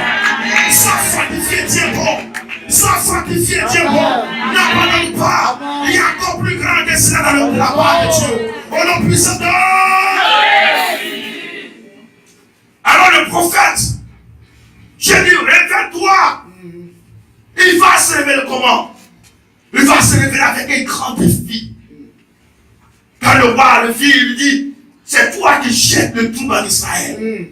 Sans sanctifier, Dieu bon. Sans sanctifier, Dieu bon. N'abandonne pas. Il y a encore plus grand que cela dans la part de Dieu. Au nom puissant de... Alors le prophète, j'ai dit, révèle-toi. Il va se révéler comment? Il va se révéler avec un grand défi. Quand le roi le vit, il lui dit, c'est toi qui jettes le trouble en Israël.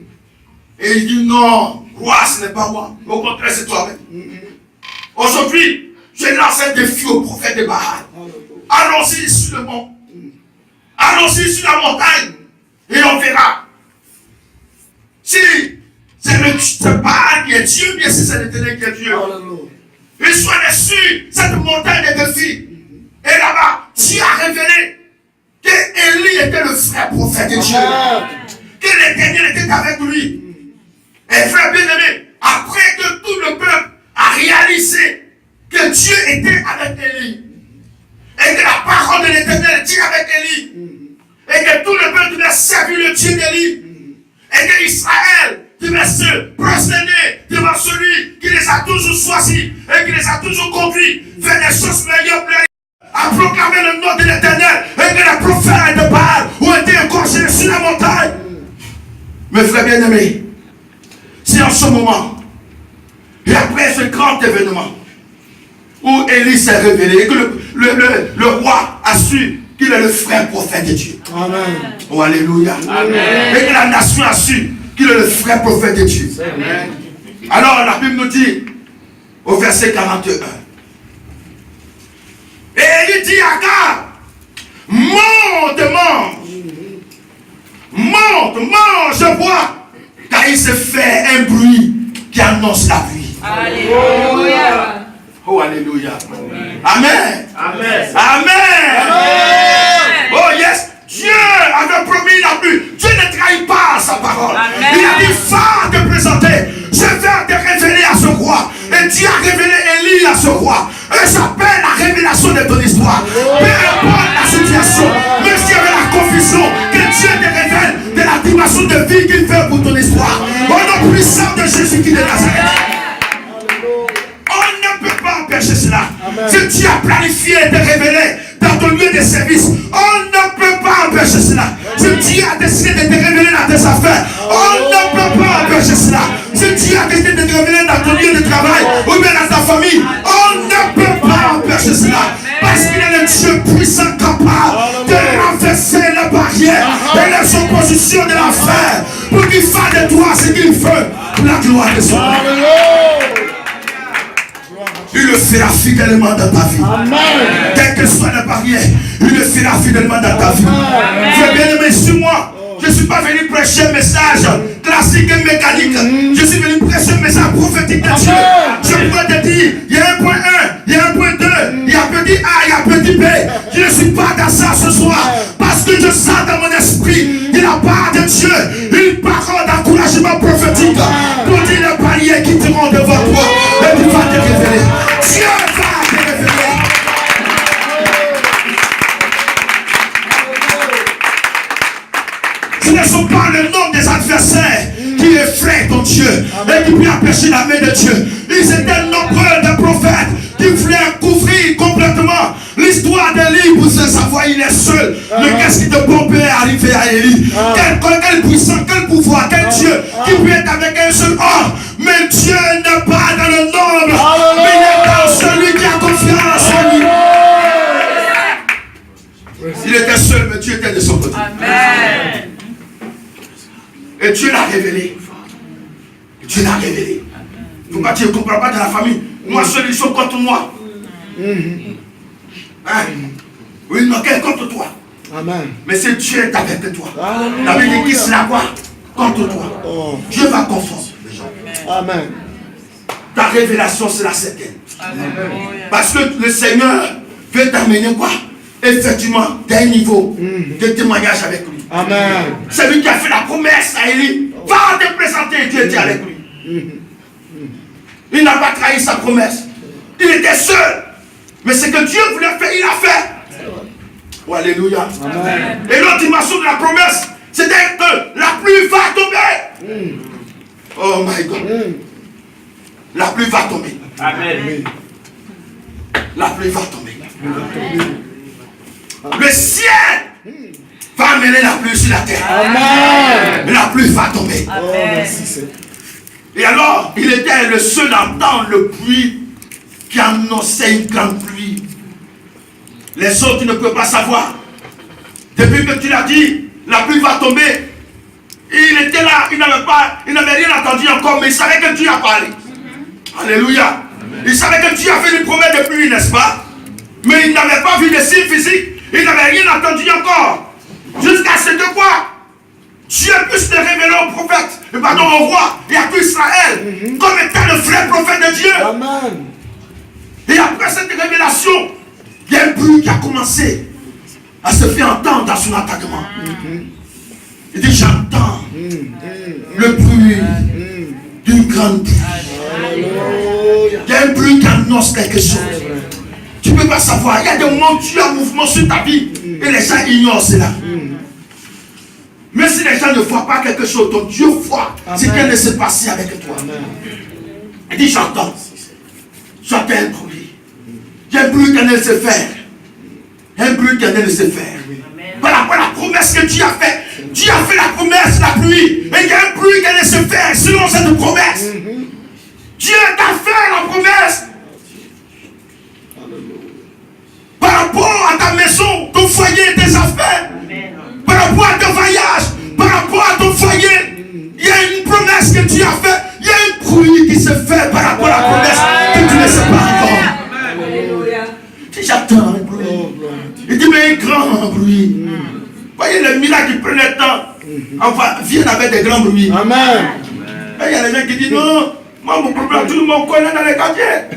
Et il dit, non, roi, ce n'est pas moi. Au contraire, c'est toi-même. Aujourd'hui, je lance un défi au prophète de Baal. Allons-y sur le mont. Allons-y sur la montagne. Et on verra. Si c'est pas qui est Dieu, bien si c'est l'Éternel qui est Dieu. Il soit dessus cette montagne de défis. Et là-bas, Dieu a révélé que Élie était le frère prophète de Dieu. Que l'Éternel était avec lui. Et frère bien-aimé, après que tout le peuple a réalisé que Dieu était avec Élie, et que la parole de l'Éternel dit avec Élie, et que tout le peuple devait servir le Dieu d'Élie, et que Israël devait se prosterner devant celui qui les a toujours choisis et qui les a toujours conduits vers des choses meilleures, à proclamer le nom de l'Éternel, et que les prophètes de Baal ont été égorgés sur la montagne. Mes frères bien-aimés, c'est en ce moment, et après ce grand événement, où Élie s'est révélé, et que le roi a su qu'il est le frère prophète de Dieu. Amen. Oh, alléluia. Amen. Et que la nation a su qu'il est le frère prophète de Dieu. Amen. Alors la Bible nous dit, au verset 41, et il dit à Agar, monte, mange, bois, car il se fait un bruit qui annonce la pluie. Alléluia. Oh, alléluia. Amen. Amen. Amen. Oh, yes. Dieu avait promis la pluie. Dieu ne trahit pas sa parole. Amen. Il a dit, va te présenter. Je vais te révéler à ce roi. Et Dieu a révélé Élie à ce roi. Et j'appelle la révélation de ton histoire. Peu importe la situation, même s'il y avait la confusion, que Dieu te révèle de la dimension de vie qu'il veut pour ton histoire. Au nom puissant de Jésus qui est de Nazareth. On ne peut pas empêcher cela. Si Dieu a planifié de révéler dans ton lieu de service, on ne peut pas empêcher cela. Si Dieu a décidé de te révéler dans tes affaires, on ne peut pas empêcher cela. Si Dieu a décidé de te révéler dans ton lieu de travail ou bien dans ta famille, on ne peut pas empêcher cela. Parce qu'il est le Dieu puissant capable de renverser les barrières et les oppositions de l'enfer pour qu'il fasse de toi ce qu'il veut pour la gloire de son nom. Il le fera fidèlement dans ta vie. Amen. Quelle que soit la barrière, il le fera fidèlement dans ta vie. Je bien aimé sur moi. Je ne suis pas venu prêcher un message classique et mécanique. Je suis venu prêcher un message prophétique de Dieu. Je pourrais te dire, il y a un point 1, il y a un point 2, il y a petit A, il y a petit B. Je ne suis pas dans ça ce soir. Parce que je sens dans mon esprit, de la part de Dieu, une parole d'encouragement prophétique pour dire les barrières qui te rendent devant toi. Et tu vas te révéler. Dieu va te révéler. Ce ne sont pas le nom des adversaires qui effraient ton pour sa voix, il est seul. Mais qu'est-ce qui te peut arriver à Élie? Quel puissant, quel pouvoir, quel Dieu qui peut être avec un seul homme. Mais Dieu n'est pas dans le nombre, mais il est dans celui qui a confiance en lui. Il était seul, mais Dieu était de son côté. Amen. Et Dieu l'a révélé. Dieu l'a révélé. Il ne faut pas dire, je ne comprends pas de la famille. Moi seul, ils sont contre moi. Hein? Oui, non, quel contre toi? Amen. Mais c'est Dieu est avec toi. La Bible dit qui sera quoi? Contre toi. Dieu va confondre les gens. Amen. Ta révélation sera certaine. Alléluia. Parce que le Seigneur veut t'amener quoi? Effectivement, d'un niveau de témoignage avec lui. Amen. C'est lui qui a fait la promesse à Élie. Va te présenter, Dieu était avec lui. Il n'a pas trahi sa promesse. Il était seul. Mais ce que Dieu voulait faire, il a fait. Oh, alléluia. Amen. Et l'autre dimension de la promesse, c'était que la pluie va tomber. Oh my God. La pluie va tomber. Amen. La pluie va tomber. Le ciel va amener la pluie sur la terre. Amen. La pluie va tomber. Oh, Amen. merci, Seigneur. Et alors, il était le seul à entendre le bruit qui annonçait une grande pluie. Les autres ne peuvent pas savoir. Depuis que tu l'as dit, la pluie va tomber. Il était là, il n'avait rien entendu encore, mais il savait que Dieu a parlé. Alléluia. Il savait que Dieu a fait une promesse de pluie, n'est-ce pas? Mais il n'avait pas vu les signes physiques. Il n'avait rien entendu encore. Jusqu'à ce que quoi? Dieu puisse le révéler au prophète, pardon, au roi et à tout Israël, comme étant le vrai prophète de Dieu. Amen. Et après cette révélation, il y a un bruit qui a commencé à se faire entendre dans son entendement. Il dit, j'entends le bruit d'une grande pluie. Alléluia. Il y a un bruit qui annonce quelque chose. Tu ne peux pas savoir. Il y a des moments où tu as un mouvement sur ta vie et les gens ignorent cela. Mais si les gens ne voient pas quelque chose, ton Dieu voit ce qui vient de se passer avec toi. Il dit, j'entends un bruit. Il y a un bruit qui vient de se faire. Un bruit qui vient de se faire. Par rapport à la promesse que Dieu a faite. Dieu a fait la promesse, la pluie. Et il y a un bruit qui vient de se faire selon cette promesse. Dieu t'a fait la promesse. Par rapport à ta maison, ton foyer, tes affaires. Par rapport à ton voyage, par rapport à ton foyer, il y a une promesse que Dieu a faite. Il y a un bruit qui se fait par rapport à la promesse que tu ne sais pas encore. Alléluia. Si j'attends un bruit, il dit mais un grand bruit. Voyez les miracles qui prennent le temps, enfin, viennent avec des grands bruits. Amen. Et il y a des gens qui disent non, moi mon problème, tout le monde connaît dans les quartiers.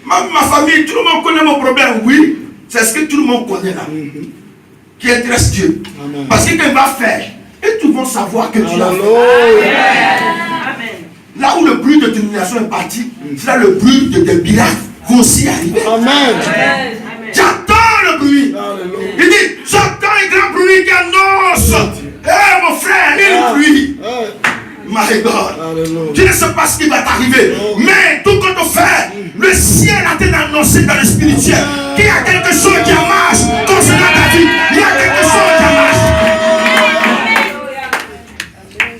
Ma famille, tout le monde connaît mon problème. Oui, c'est ce que tout le monde connaît là. Qui intéresse Dieu. Amen. Parce que quand il va faire, et tout le monde savoir que Dieu a fait. Alléluia. Amen. Là où le bruit de domination est parti, c'est là le bruit de tes miracles vont aussi arriver. Amen. Amen. J'entends le bruit. Alléluia. Il dit, j'entends un grand bruit qui annonce. Mon frère, il y a une pluie. My God. Alléluia. Tu ne sais pas ce qui va t'arriver. Mais tout compte fait, le ciel a été annoncé dans le spirituel qu'il y a quelque chose qui marche concernant ta vie. Il y a quelque chose qui marche.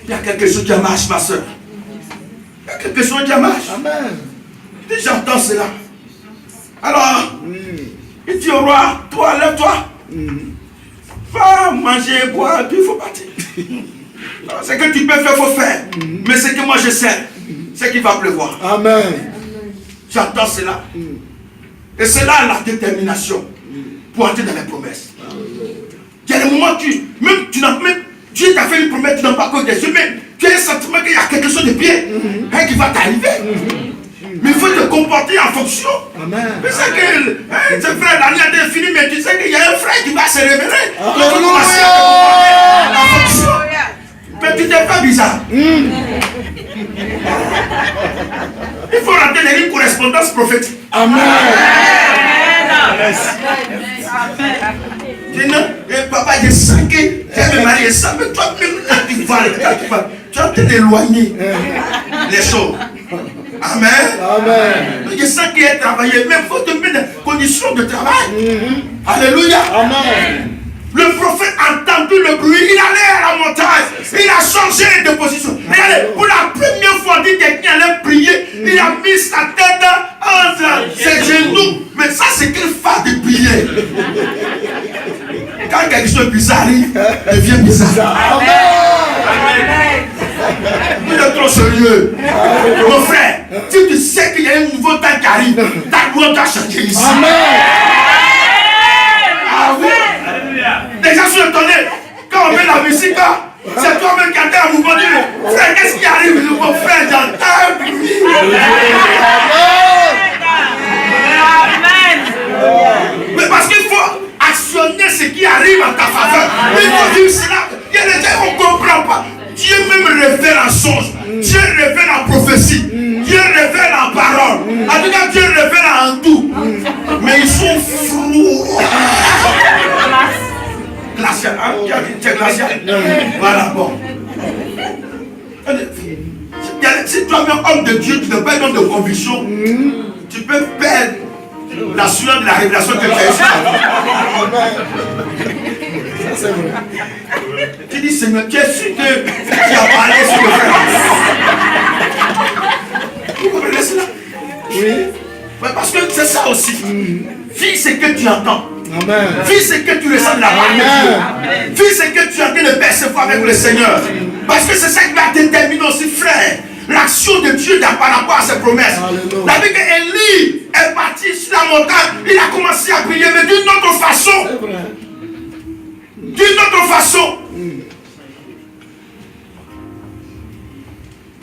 Il y a quelque chose qui marche, ma soeur. Il y a quelque chose qui marche. Amen. Et j'entends cela. Alors, il dit au roi, toi, lève-toi. Va manger, boire, puis il faut partir. Ce que tu peux faire, il faut faire. Mais ce que moi je sais, c'est qu'il va pleuvoir. Amen. J'entends cela. Et c'est là la détermination pour entrer dans les promesses. Il y a des moments où tu n'as même, Dieu t'a fait une promesse, tu n'as pas encore des yeux, mais tu as un sentiment qu'il y a quelque chose de bien qui va t'arriver. Mais il faut te comporter en fonction. Amen. Mais c'est que ce frère, l'année a été finie, mais tu sais qu'il y a un frère qui va se révéler. Alléluia. En fonction. Mais tu t'es pas bizarre. Il faut rentrer dans une correspondance prophétique. Amen. Dis non, papa, j'ai sens que j'ai me marié ça, mais toi, même quand tu vas, tu es en train d'éloigner les choses. Amen. Amen. Il y a ça qui est travaillé, mais il faut te mettre des conditions de travail. Alléluia. Amen. Le prophète a entendu le bruit, il allait à la montagne, il a changé de position. Regardez, pour la première fois, dit quelqu'un allait prier, il a mis sa tête entre ses genoux. Mais ça, c'est quelle phase de prière? Quand quelque chose de bizarre arrive, devient bizarre. Amen. Vous êtes trop sérieux. Mon frère, si tu sais qu'il y a un nouveau temps qui arrive, ta gloire doit changer ici. Amen. Ah oui. Les gens sont étonnés. Quand on met la musique, c'est toi-même qui attends un mouvement. Frère, qu'est-ce qui arrive? Mon frère, j'entends un bruit. Mais parce qu'il faut actionner ce qui arrive en ta faveur. Il faut vivre cela. Il y a des gens qui ne comprennent pas. Dieu même révèle en songe. Dieu révèle en prophétie. Dieu révèle en parole. En tout cas, Dieu révèle en tout. Mais ils sont flous. Glacial, hein? Qui a dit c'est glacial? Voilà, bon. Si toi-même, homme de Dieu, tu n'es pas un homme de conviction, tu peux perdre la sueur de la révélation que tu as eue. C'est vrai. Tu dis, Seigneur, tu es sûr que tu as parlé sur le frère? Vous comprenez cela? Oui. Mais parce que c'est ça aussi. Vis ce que tu entends. Amen. Vis ce que tu ressens de la parole de Dieu. Vis ce que tu es en train de percevoir avec le Seigneur. Parce que c'est ça qui va déterminer aussi, frère, l'action de Dieu par rapport à ses promesses. Alléluia. La Bible qu'Élie est parti sur la montagne, il a commencé à prier, mais d'une autre façon. C'est vrai. D'une autre façon.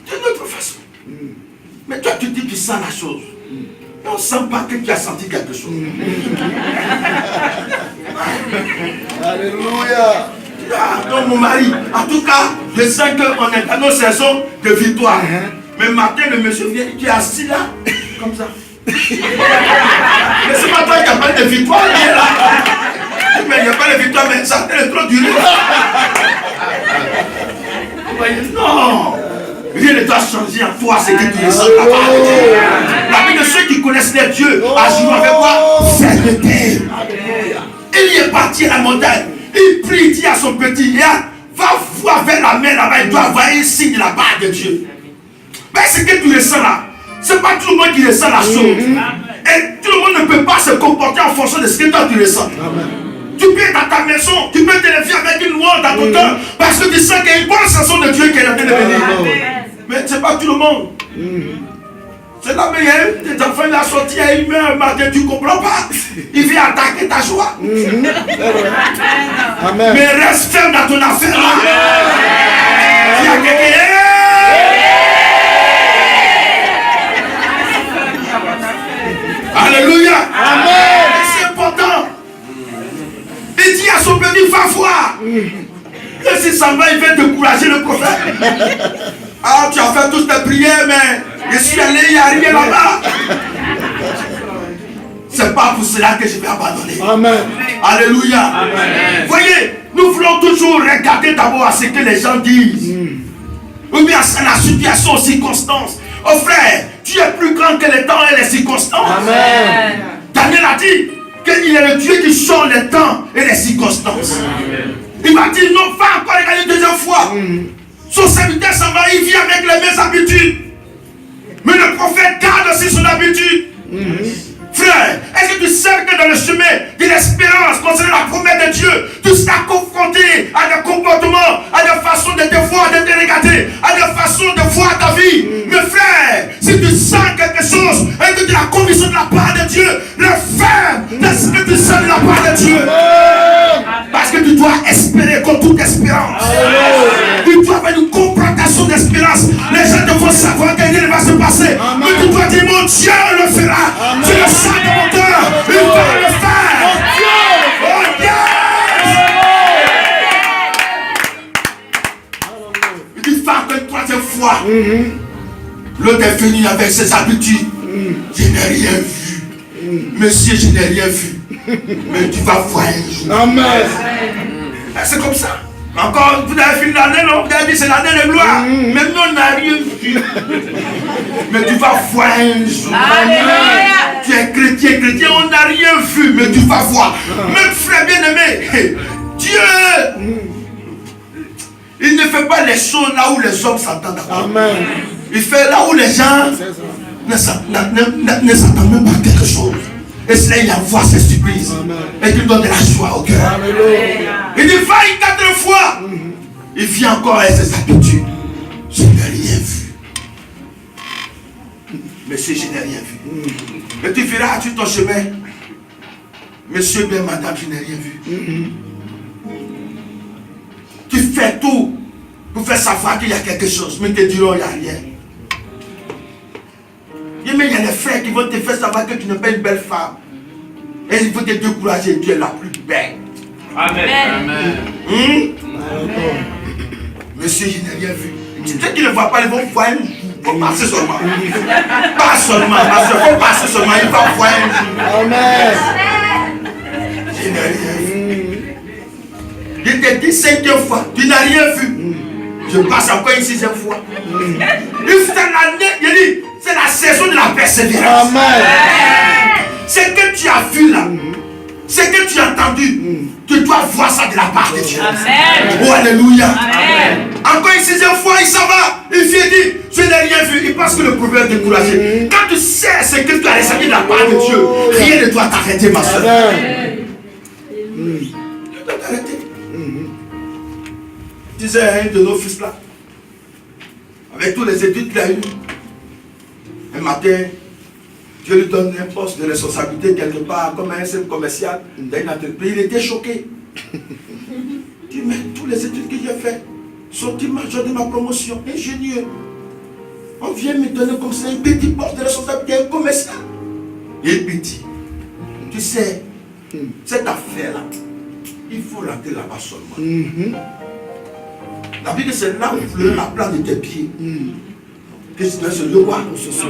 D'une autre façon. Mais toi, tu dis que tu sens la chose. Mais on ne sent pas que tu as senti quelque chose. Alléluia. Ah, donc mon mari, en tout cas, je sens qu'on est dans nos saisons de victoire. Mais matin, le monsieur vient, qui est assis là, comme ça. Mais c'est pas toi qui a parlé de victoire, il est là. Mais il n'y a pas de victoire, mais ça a trop duré. Vous voyez, non. Rien ne doit changer en toi, ce que tu ressens de la part de Dieu. La vie de ceux qui connaissent les dieux, agissent avec quoi? Fermeté. Il est parti à la montagne. Il prie, il dit à son petit, va voir vers la mer là-bas, il doit avoir un signe de la part de Dieu. Mais ce que tu ressens là, c'est pas tout le monde qui ressent la chose. Et tout le monde ne peut pas se comporter en fonction de ce que toi tu ressens. Tu peux être dans ta maison, tu peux te lever avec une louange dans ton cœur, parce que tu sens qu'il y a une bonne sensation de Dieu qui est en train de venir. Mais c'est pas tout le monde. C'est là, mais il y a des enfants, il a sorti à une heure matin, tu ne comprends pas. Il vient attaquer ta joie. Amen. Mais reste ferme dans ton affaire là. Il y a quelqu'un. Alléluia. Amen. C'est important. Il dit à son petit, va voir. Et si ça va, il va décourager le prophète. Ah, tu as fait toutes tes prières, mais je suis allé, il n'y a rien là-bas. C'est pas pour cela que je vais abandonner. Amen. Alléluia. Amen. Voyez, nous voulons toujours regarder d'abord à ce que les gens disent. Ou bien à la situation, aux circonstances. Oh frère, tu es plus grand que les temps et les circonstances. Amen. Daniel a dit qu'il est le Dieu qui change les temps et les circonstances. Amen. Il m'a dit non, va encore regarder une deuxième fois. Son serviteur s'en va, il vit avec les mêmes habitudes. Mais le prophète garde aussi son habitude. Frère, est-ce que tu sais que dans le chemin de l'espérance concernant la promesse de Dieu, tu seras confronté à des comportements, à des façons de te voir, de te regarder, à des façons de voir ta vie. Mais frère, si tu sens quelque chose et que tu as la conviction de la part de Dieu, le ferme de ce que tu sens de la part de Dieu. Parce que tu dois espérer comme toute espérance. Tu dois avoir une confrontation d'espérance. Les gens devront savoir que rien ne va se passer. Mais tu dois dire, mon Dieu le fera. Tu le sens dans mon cœur. Il va le faire. Oh yes! Il dit, va encore une troisième fois. L'autre est venu avec ses habitudes. Je n'ai rien vu. Monsieur, je n'ai rien vu. Mais tu vas voir un jour. Amen. C'est comme ça. Encore, vous avez fini l'année, non? Vous avez dit c'est l'année de gloire. Mais nous, on n'a rien vu. Mais tu vas voir un jour. Alléluia. Tu es chrétien, on n'a rien vu, mais tu vas voir. Même frère bien-aimé, Dieu, il ne fait pas les choses là où les hommes s'attendent. Amen. Il fait là où les gens ne s'attendent même pas à quelque chose. Et cela, il envoie ses surprises. Et il donne de la joie au cœur. Alléluia. Il dit, va 4 fois. Il vient encore avec ses habitudes. Je n'ai rien vu. Monsieur, je n'ai rien vu. Et tu verras sur ton chemin. Monsieur, bien madame, je n'ai rien vu. Tu fais tout pour faire savoir qu'il y a quelque chose. Mais ils te diront, il n'y a rien. Mais il y a des frères qui vont te faire savoir que tu n'es pas une belle femme. Et ils vont te décourager. Tu es la plus belle. Amen. Monsieur, je n'ai rien vu. Ceux qui ne voient pas, ils vont voir un jour. Il faut passer seulement. Pas seulement, parce qu'il faut passer seulement. Il va voir un jour. Amen. Je n'ai rien vu. Je te dis 5e fois, tu n'as rien vu. Je passe encore une 6e fois. C'est la saison de la persévérance. Amen. Ce que tu as vu là, ce que tu as entendu, tu dois voir ça de la part de Dieu. Amen. Oh, alléluia. Amen. Encore une 6e fois, il s'en va. Il vient dire, je n'ai rien vu. Il pense que le problème est découragé. Quand tu sais ce que tu as ressenti de la part de Dieu, rien ne doit t'arrêter, ma soeur. Amen. Tu dois t'arrêter. Tu disais à un de nos fils là, avec tous les études qu'il a eu, un matin, Dieu lui donne un poste de responsabilité quelque part, comme un seul commercial dans une entreprise. Il était choqué. Il dit, mais tous les études que j'ai faites, sorti major de ma promotion, ingénieur. On vient me donner comme ça un petit poste de responsabilité, un commercial. Et il dit, tu sais, cette affaire-là, il faut rentrer là-bas seulement. La Bible, c'est là où la place de tes pieds. Que tu dois se lever en possession.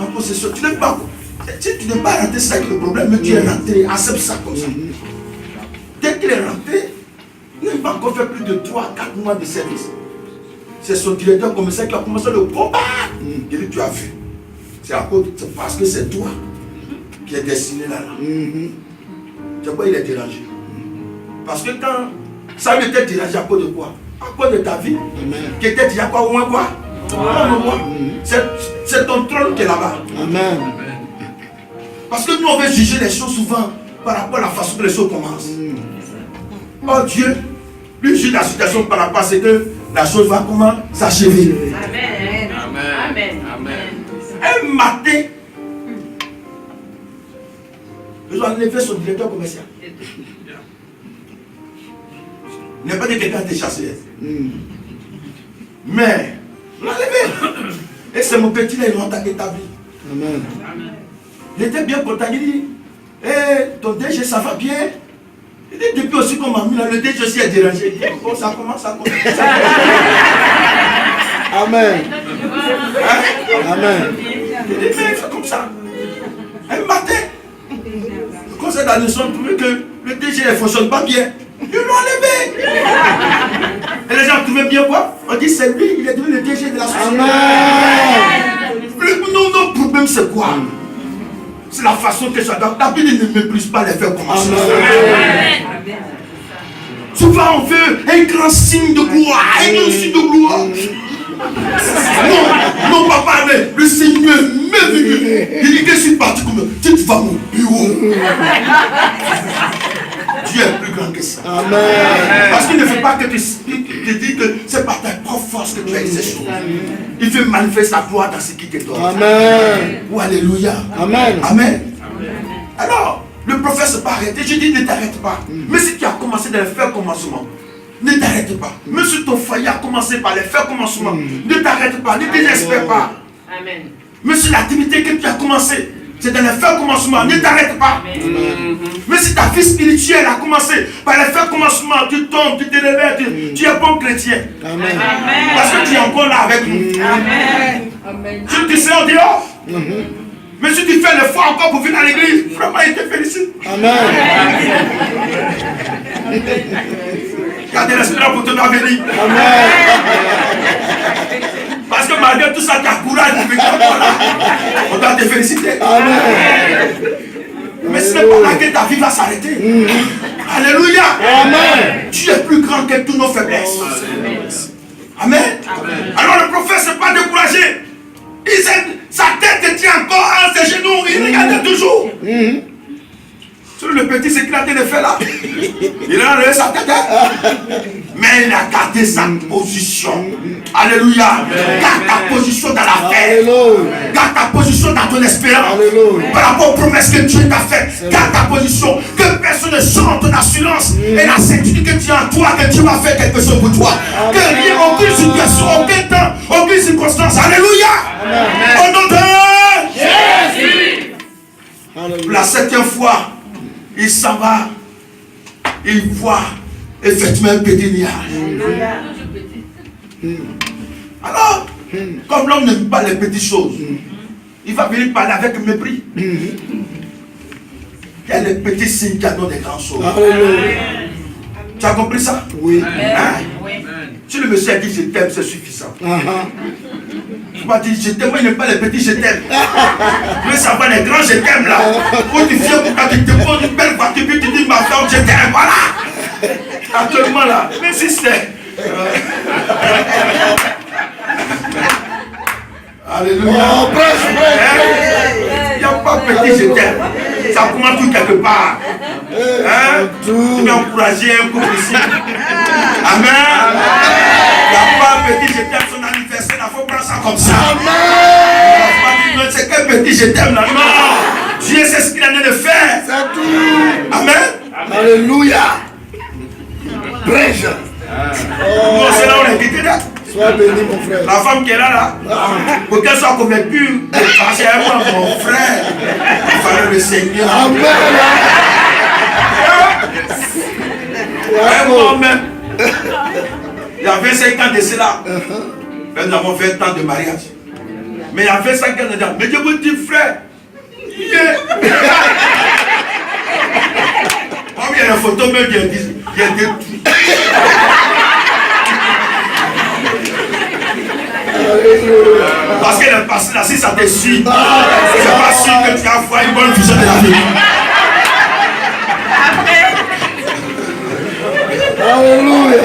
En possession. Tu n'es pas. Si tu n'es pas rentré, c'est avec le problème, mais tu es rentré. Accepte ça comme ça. Dès qu'il est rentré, il n'a pas encore fait plus de 3-4 mois de service. C'est son directeur commercial qui a commencé à le combattre. Il dit, tu as vu. C'est parce que c'est toi qui es destiné là. C'est pourquoi il est dérangé. Parce que quand ça lui était dérangé à cause de quoi? À cause de ta vie, qui était déjà quoi, au moins quoi? C'est ton trône qui est là-bas. Amen. Parce que nous on veut juger les choses souvent par rapport à la façon que les choses commencent. Oh Dieu, lui juge la situation par rapport à ce que la chose va comment s'achever. Amen. Amen. Un matin, ils ont enlevé son directeur commercial. Il n'est pas dit que quelqu'un t'a chassé. Mais, on l'a enlevé. Et c'est mon petit là, ils l'ont établi. Amen. Il était bien content. Il dit, ton DG, ça va bien. Il dit, depuis aussi qu'on m'a mis là, le DG aussi est dérangé. Il dit, bon, ça commence. Amen. Hein? Amen. Il dit, mais il fait comme ça. Un matin, le conseil d'administration a trouvé que le DG ne fonctionne pas bien. Ils l'ont enlevé. Et les gens trouvaient bien quoi? On dit, c'est lui, il est devenu le DG de la société. Amen. Nos problèmes, c'est quoi? C'est la façon que ça doit. La Bible ne méprise pas les faits commencés. Souvent, on veut un grand signe de gloire. Un grand signe de gloire. Non, papa, mais le Seigneur m'est venu. Il dit que je suis parti comme tu vas à mon bureau. Dieu est plus grand que ça. Amen. Parce qu'il ne fait pas que tu te dis que c'est par ta propre force que tu as eu ces choses. Il fait manifester sa gloire dans ce qui te donne. Amen. Oh, alléluia. Amen. Amen. Alors, le prophète ne s'est pas arrêté. Je dis, ne t'arrête pas. Mais si tu as commencé dans les faits commencement, ne t'arrête pas. Mais si ton foyer a commencé par les faits commencement, ne t'arrête pas, ne désespère pas. Amen. Mais si l'activité que tu as commencé, c'est dans les faits commencement, ne t'arrête pas. Mais si ta vie spirituelle a commencé par les faits commencement, tu tombes, tu te réveilles, tu es bon chrétien. Amen. Parce que tu es encore là avec nous. Amen. Si tu sais en dehors, mais si tu fais l'effort encore pour venir à l'église, vraiment, il te félicite. Amen. Gardez l'espérance pour ton avenir. Amen. Parce que malgré tout ça, tu as courage de venir là. On doit te féliciter. Amen. Mais ce n'est pas là que ta vie va s'arrêter. Alléluia. Amen. Tu es plus grand que toutes nos faiblesses. Amen. Alors le prophète ne s'est pas découragé. Sa tête tient encore à ses genoux. Il regardait toujours. Sur le petit, c'est qu'il a été fait là. Il a enlevé sa tête. Mais il a gardé sa position. Alléluia. Garde ta position dans la paix. Garde ta position dans ton espérance. Par rapport aux promesses que Dieu t'a faites. Garde ta position. Que personne ne sente ton assurance et la certitude que tu as en toi, que Dieu va faire quelque chose pour toi. Que rien, aucune situation, aucun temps, aucune circonstance. Alléluia. Au nom de Jésus. Pour la 7e fois, il s'en va. Il voit effectivement un petit nuage. Alors, comme l'homme n'aime pas les petites choses, il va venir parler avec mépris. Il y a les petits signes qui annoncent des grandes choses. Tu as compris ça? Oui. Si le monsieur a dit je t'aime, c'est suffisant. Tu m'as dit je t'aime, moi il n'aime pas les petits je t'aime. Je veux savoir les grands je t'aime là. Quand tu viens pour quand tu te poses une belle voiture, puis tu dis ma femme je t'aime, voilà. Actuellement là, mais si c'est. Alléluia. Oh, Il n'y a pas petit je t'aime. Ça commence tout quelque part. Tu m'as encouragé un couple ici. Amen. Il n'y a pas petit je t'aime son anniversaire. Il faut prendre ça comme ça. Amen. C'est quel petit je t'aime là. Non. Dieu sait ce qu'il a de faire. C'est tout. Amen. Alléluia. Prêche. Non, c'est là où on est quitté là. Sois béni, mon frère. La femme qui est là, pour qu'elle soit convaincue, parce qu'elle est mon frère, il fallait le Seigneur. Amen. Moi-même, il y a 25 ans de cela. Nous avons 20 ans de mariage. Mais il y a 25 ans de cela. Mais je vous dis, frère, il y a une photo même qui est détruite. Parce qu'elle est passée là, si ça te suit, c'est pas sûr que tu as fait une bonne vision de la vie. Alléluia.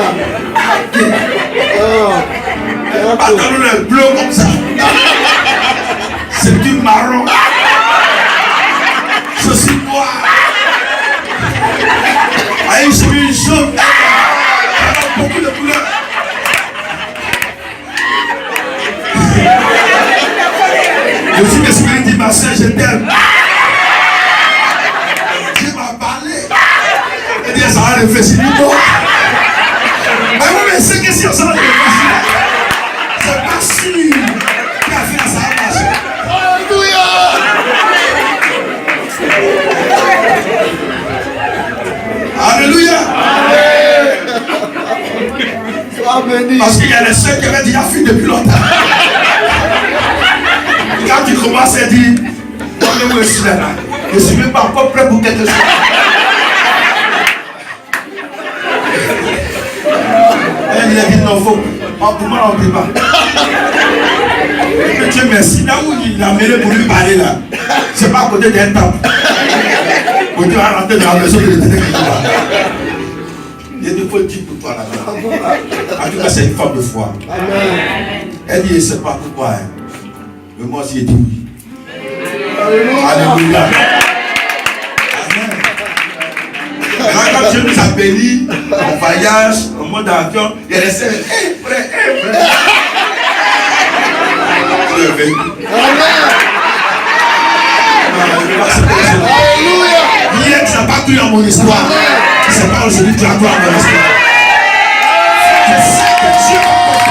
Pantalon est bleu comme ça. C'est du marron. Ceci noir. Avec une chemise jaune. Beaucoup de couleurs. Je suis l'esprit dit ma soeur, je t'aime. Dieu m'a parlé. Et Dieu ça va réfléchir. Mais oui, mais c'est que si on s'en va réfléchir, c'est pas sûr qu'à faire ça va marcher. Alléluia. Alléluia. Parce qu'il y a les soeurs qui avaient déjà fui depuis longtemps. Quand tu commences à dire, je suis là, je ne suis même pas encore prêt pour quelque chose. Elle a dit non, faut. Pour moi, on ne peut pas. Et Dieu merci, là où il a mené pour lui parler là, c'est pas à côté d'un temple. Pour Dieu va rentrer dans la maison de l'éternel qui va. Il y a des fois dit pour toi là-bas. En tout cas, c'est une femme de foi. Elle dit, je ne sais pas pourquoi. Mais moi aussi, j'ai dit oui. Alléluia. Amen. Maintenant, quand Dieu nous a bénis, en voyage, en mode avion, il est resté. Frère. Tu es venu. Alléluia. Hier, tu n'as pas cru en mon histoire. C'est pas aujourd'hui que tu as cru en mon histoire. Je sais que Dieu va comprendre.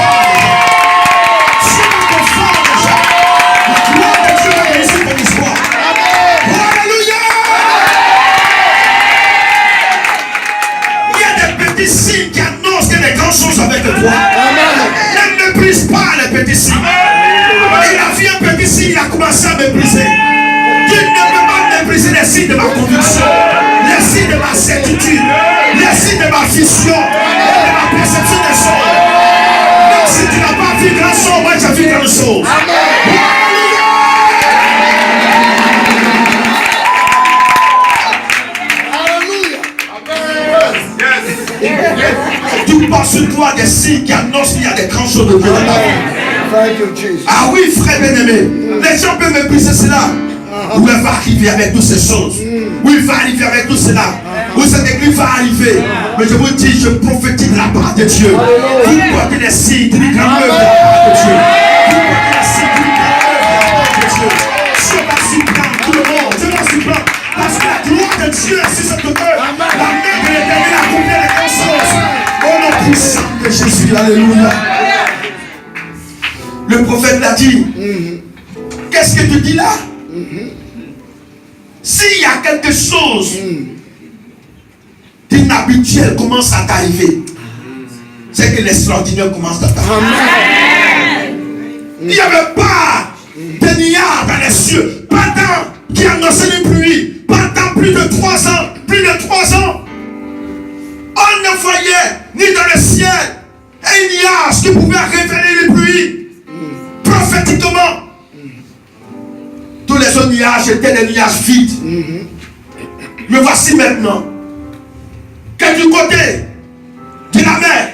Signes qui annoncent qu'il y a des grandes choses avec toi. Ne méprise pas les petits signes. Il a vu un petit signe, il a commencé à mépriser. Tu ne peux pas mépriser les signes de ma conviction, les signes de ma certitude, les signes de ma vision, de ma perception des choses. Même si tu n'as pas vu grand chose, moi j'ai vu grande chose. Tu passes sur toi des signes qui annoncent qu'il y a des grandes choses de Dieu dans ta vie. Ah oui, frère bien-aimé, les gens peuvent mépriser cela. Où elle va arriver avec toutes ces choses. Où il va arriver avec tout cela. Où cette église va arriver. Mais je vous dis, je prophétise la part de Dieu. Vous portez les signes d'une grande œuvre de la part de Dieu. Vous portez les signes d'une grande œuvre de la part de Dieu. Dieu va surprendre tout le monde. Dieu va surprendre. Parce que la gloire de Dieu est sur cette œuvre. La main de l'Éternel a accompli les grandes choses. Au nom puissant de Jésus. Alléluia. Le prophète l'a dit. Qu'est-ce que tu dis là? S'il y a quelque chose d'inhabituel commence à t'arriver, c'est que l'extraordinaire commence à t'arriver. Il n'y avait pas de nuages dans les cieux pendant qui annonçait les pluies. Pendant plus de 3 ans, on ne voyait ni dans le ciel un nuage qui pouvait révéler les pluies prophétiquement. Tous les autres nuages étaient des nuages vides. Mais voici maintenant que du côté de la mer,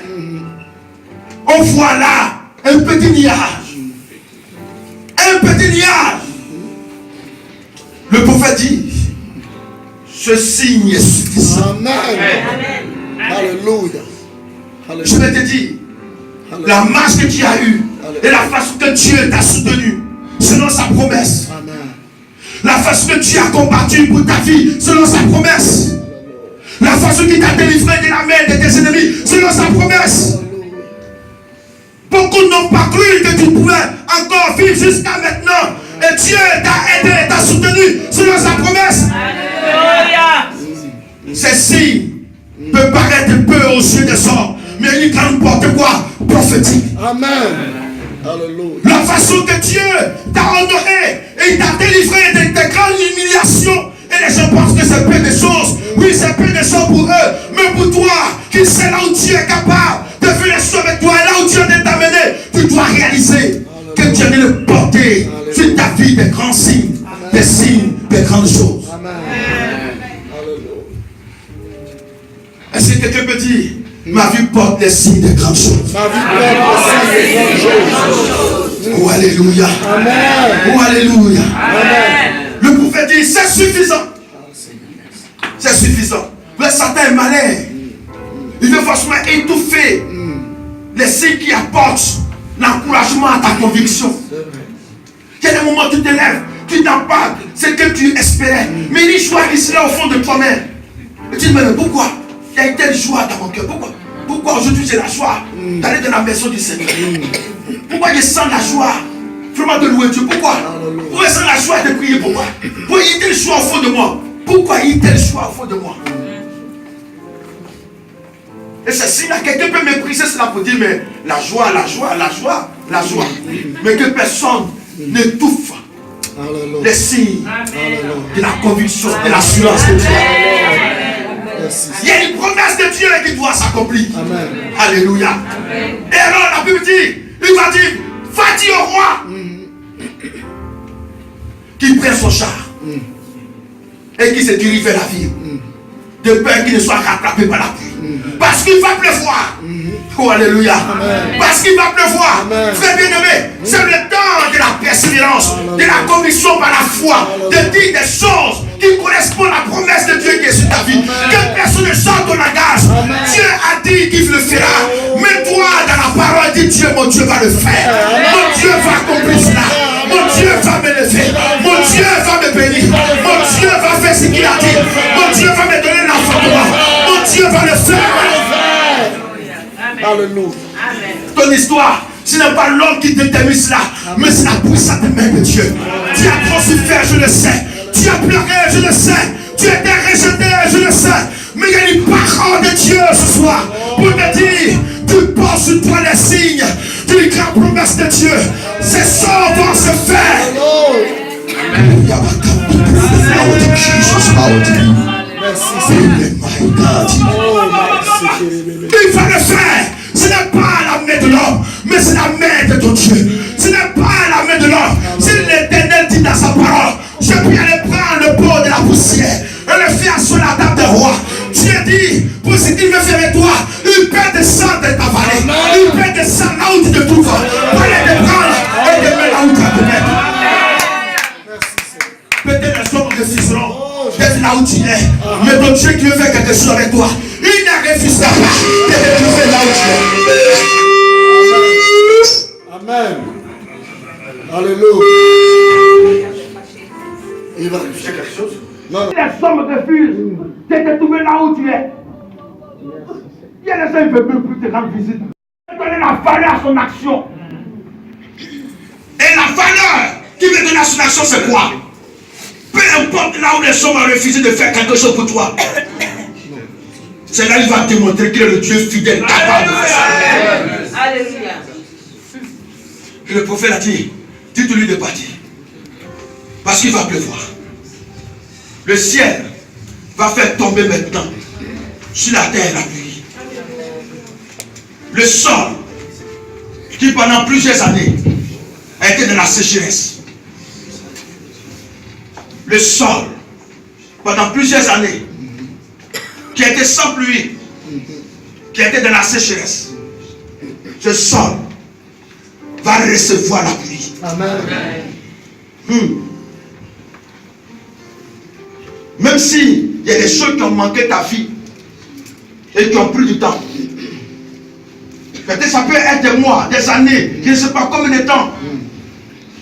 on voit là un petit nuage. Un petit nuage. Le prophète dit, ce signe est suffisant. Amen. Alléluia. Je vais te dire, la marche que tu as eue et la façon que Dieu t'a soutenu selon sa promesse. Amen. La façon que tu as combattu pour ta vie selon sa promesse. La façon qu'il t'a délivré de la main de tes ennemis selon sa promesse. Beaucoup n'ont pas cru que tu pouvais encore vivre jusqu'à maintenant. Et Dieu t'a aidé et t'a soutenu selon sa promesse. Alléluia. Ces signes peuvent paraître peu aux yeux des hommes, mais ils grande porte quoi? Prophétique. Amen. Alléluia. La façon que Dieu t'a honoré et il t'a délivré de grandes humiliations. Et les gens pensent que c'est peu de choses. Oui, c'est peu de choses pour eux. Mais pour toi, qui sait là où Dieu est capable de faire les choses avec toi, et là où Dieu t'a amené, tu dois réaliser que Dieu vient de porter sur ta vie des grands signes, des signes, des grandes choses. Amen. Est-ce que quelqu'un peut dire, ma vie porte les signes des grandes choses? Ma vie porte les signes des grandes choses. Oh, alléluia. Amen. Oh, alléluia. Amen. Le prophète dit, c'est suffisant. C'est suffisant. Le Satan est malin. Il veut forcément étouffer les signes qui apportent l'encouragement à ta conviction. Il y a des moments où tu te lèves, tu n'as pas ce que tu espérais. Mais il y a une joie qui sera au fond de toi-même. Et tu te dis, mais pourquoi? Il y a une telle joie dans mon cœur. Pourquoi aujourd'hui j'ai la joie d'aller dans la maison du Seigneur? Pourquoi je sens la joie vraiment de louer Dieu? Pourquoi je sens la joie de prier? Pourquoi il y a telle joie au fond de moi? Pourquoi il y a telle joie au fond de moi? Et c'est si là, quelqu'un peut mépriser cela pour dire, mais la joie. Mais que personne n'étouffe les signes de la conviction, de l'assurance de Dieu. Il y a une promesse de Dieu qui doit s'accomplir. Alléluia. Amen. Et alors la Bible dit, il va dire, va dire au roi qu'il prenne son char et qu'il se dirige vers la ville, de peur qu'il ne soit rattrapé par la pluie. Parce qu'il va pleuvoir. Oh alléluia. Amen. Parce qu'il va pleuvoir. Frère bien-aimé, c'est le temps de la persévérance, de la conviction par la foi, de dire des choses qui correspondent à la promesse de Dieu qui est sur ta vie. Que personne ne sort ton langage. Dieu a dit qu'il le fera. Mais toi, dans la parole, dis Dieu, mon Dieu va le faire. Mon Dieu va accomplir cela. Mon Dieu va me lever. Mon Dieu va me bénir. Mon Dieu va faire ce qu'il a dit. Mon Dieu va me donner l'enfant de moi. Mon Dieu va le faire. Alléluia. Ton histoire, ce n'est pas l'homme qui détermine cela, mais c'est la puissante main de Dieu. Tu as trop souffert, je le sais. Tu as pleuré, je le sais. Tu étais rejeté, je le sais. Mais il y a une parole de Dieu ce soir pour te dire, tu portes sur toi les signes d'une grande promesse de Dieu. Ces choses vont se faire. Il va le faire. Ce n'est pas la main de l'homme, mais c'est la main de ton Dieu. Ce n'est pas la main de l'homme. Si l'Éternel dit dans sa parole, je puis aller prendre le pot de la poussière et le faire sur la table des rois. Dieu dit, pour ce qu'il veut faire avec toi, il peut descendre de ta vallée. Il peut descendre là où tu te trouves. Pour aller te prendre et te mettre là où tu vas te mettre. Peut-être les hommes refuseront d'être là où tu es. Mais ton Dieu qui veut faire quelque chose avec toi, il ne refusera pas de te trouver là où tu es. Amen. Alléluia. Il va réfléchir quelque chose. Non. Les hommes refusent de te trouver là où tu es. Il y a des gens qui veulent même plus te rendre visite. Donner la valeur à son action. Et la valeur qui veut donner à son action, c'est quoi? Peu importe là où les hommes ont refusé de faire quelque chose pour toi, c'est là qu'il va te montrer qu'il est le Dieu fidèle, capable de faire ça. Alléluia. Et le prophète a dit, dites-lui de partir. Parce qu'il va pleuvoir. Le ciel va faire tomber maintenant sur la terre la pluie. Le sol, qui pendant plusieurs années a été dans la sécheresse. Le sol, pendant plusieurs années, qui a été sans pluie, qui a été dans la sécheresse. Ce sol va recevoir la pluie. Amen. Même s'il y a des choses qui ont manqué ta vie et qui ont pris du temps. Peut-être ça peut être des mois, des années, je ne sais pas combien de temps.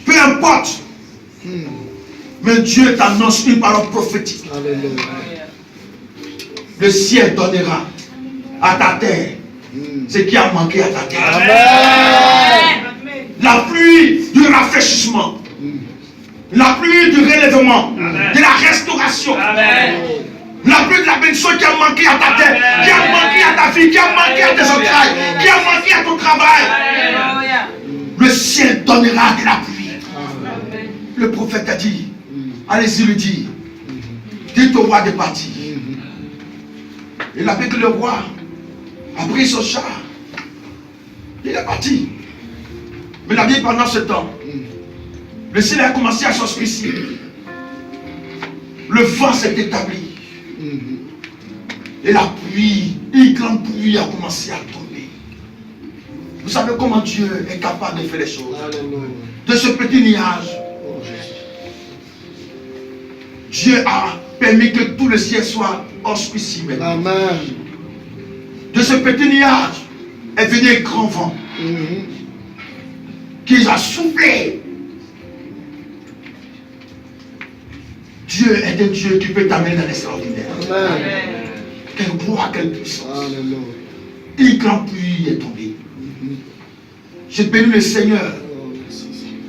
Peu importe. Mais Dieu t'annonce une parole prophétique. Alléluia. Le ciel donnera à ta terre ce qui a manqué à ta terre. Amen. La pluie du rafraîchissement. La pluie du relèvement. De la restauration. La pluie de la bénédiction qui a manqué à ta terre, qui a manqué à ta vie, qui a manqué à tes entrailles, qui a manqué à ton travail. Le ciel donnera de la pluie. Le prophète a dit, allez-y lui dire, dites au roi de partir. Il a vu que le roi a pris son char. Il est parti. Mais la vie pendant ce temps, le ciel a commencé à s'auspicier. Le vent s'est établi. Et la pluie, une grande pluie a commencé à tomber. Vous savez comment Dieu est capable de faire les choses. De ce petit nuage, Dieu a permis que tout le ciel soit auspicié. Amen. De ce petit nuage est venu un grand vent qui a soufflé. Dieu est un Dieu qui peut t'amener dans l'extraordinaire. Quelle gloire, quelle puissance. Alléluia. Une grande pluie est tombée. Je bénis le Seigneur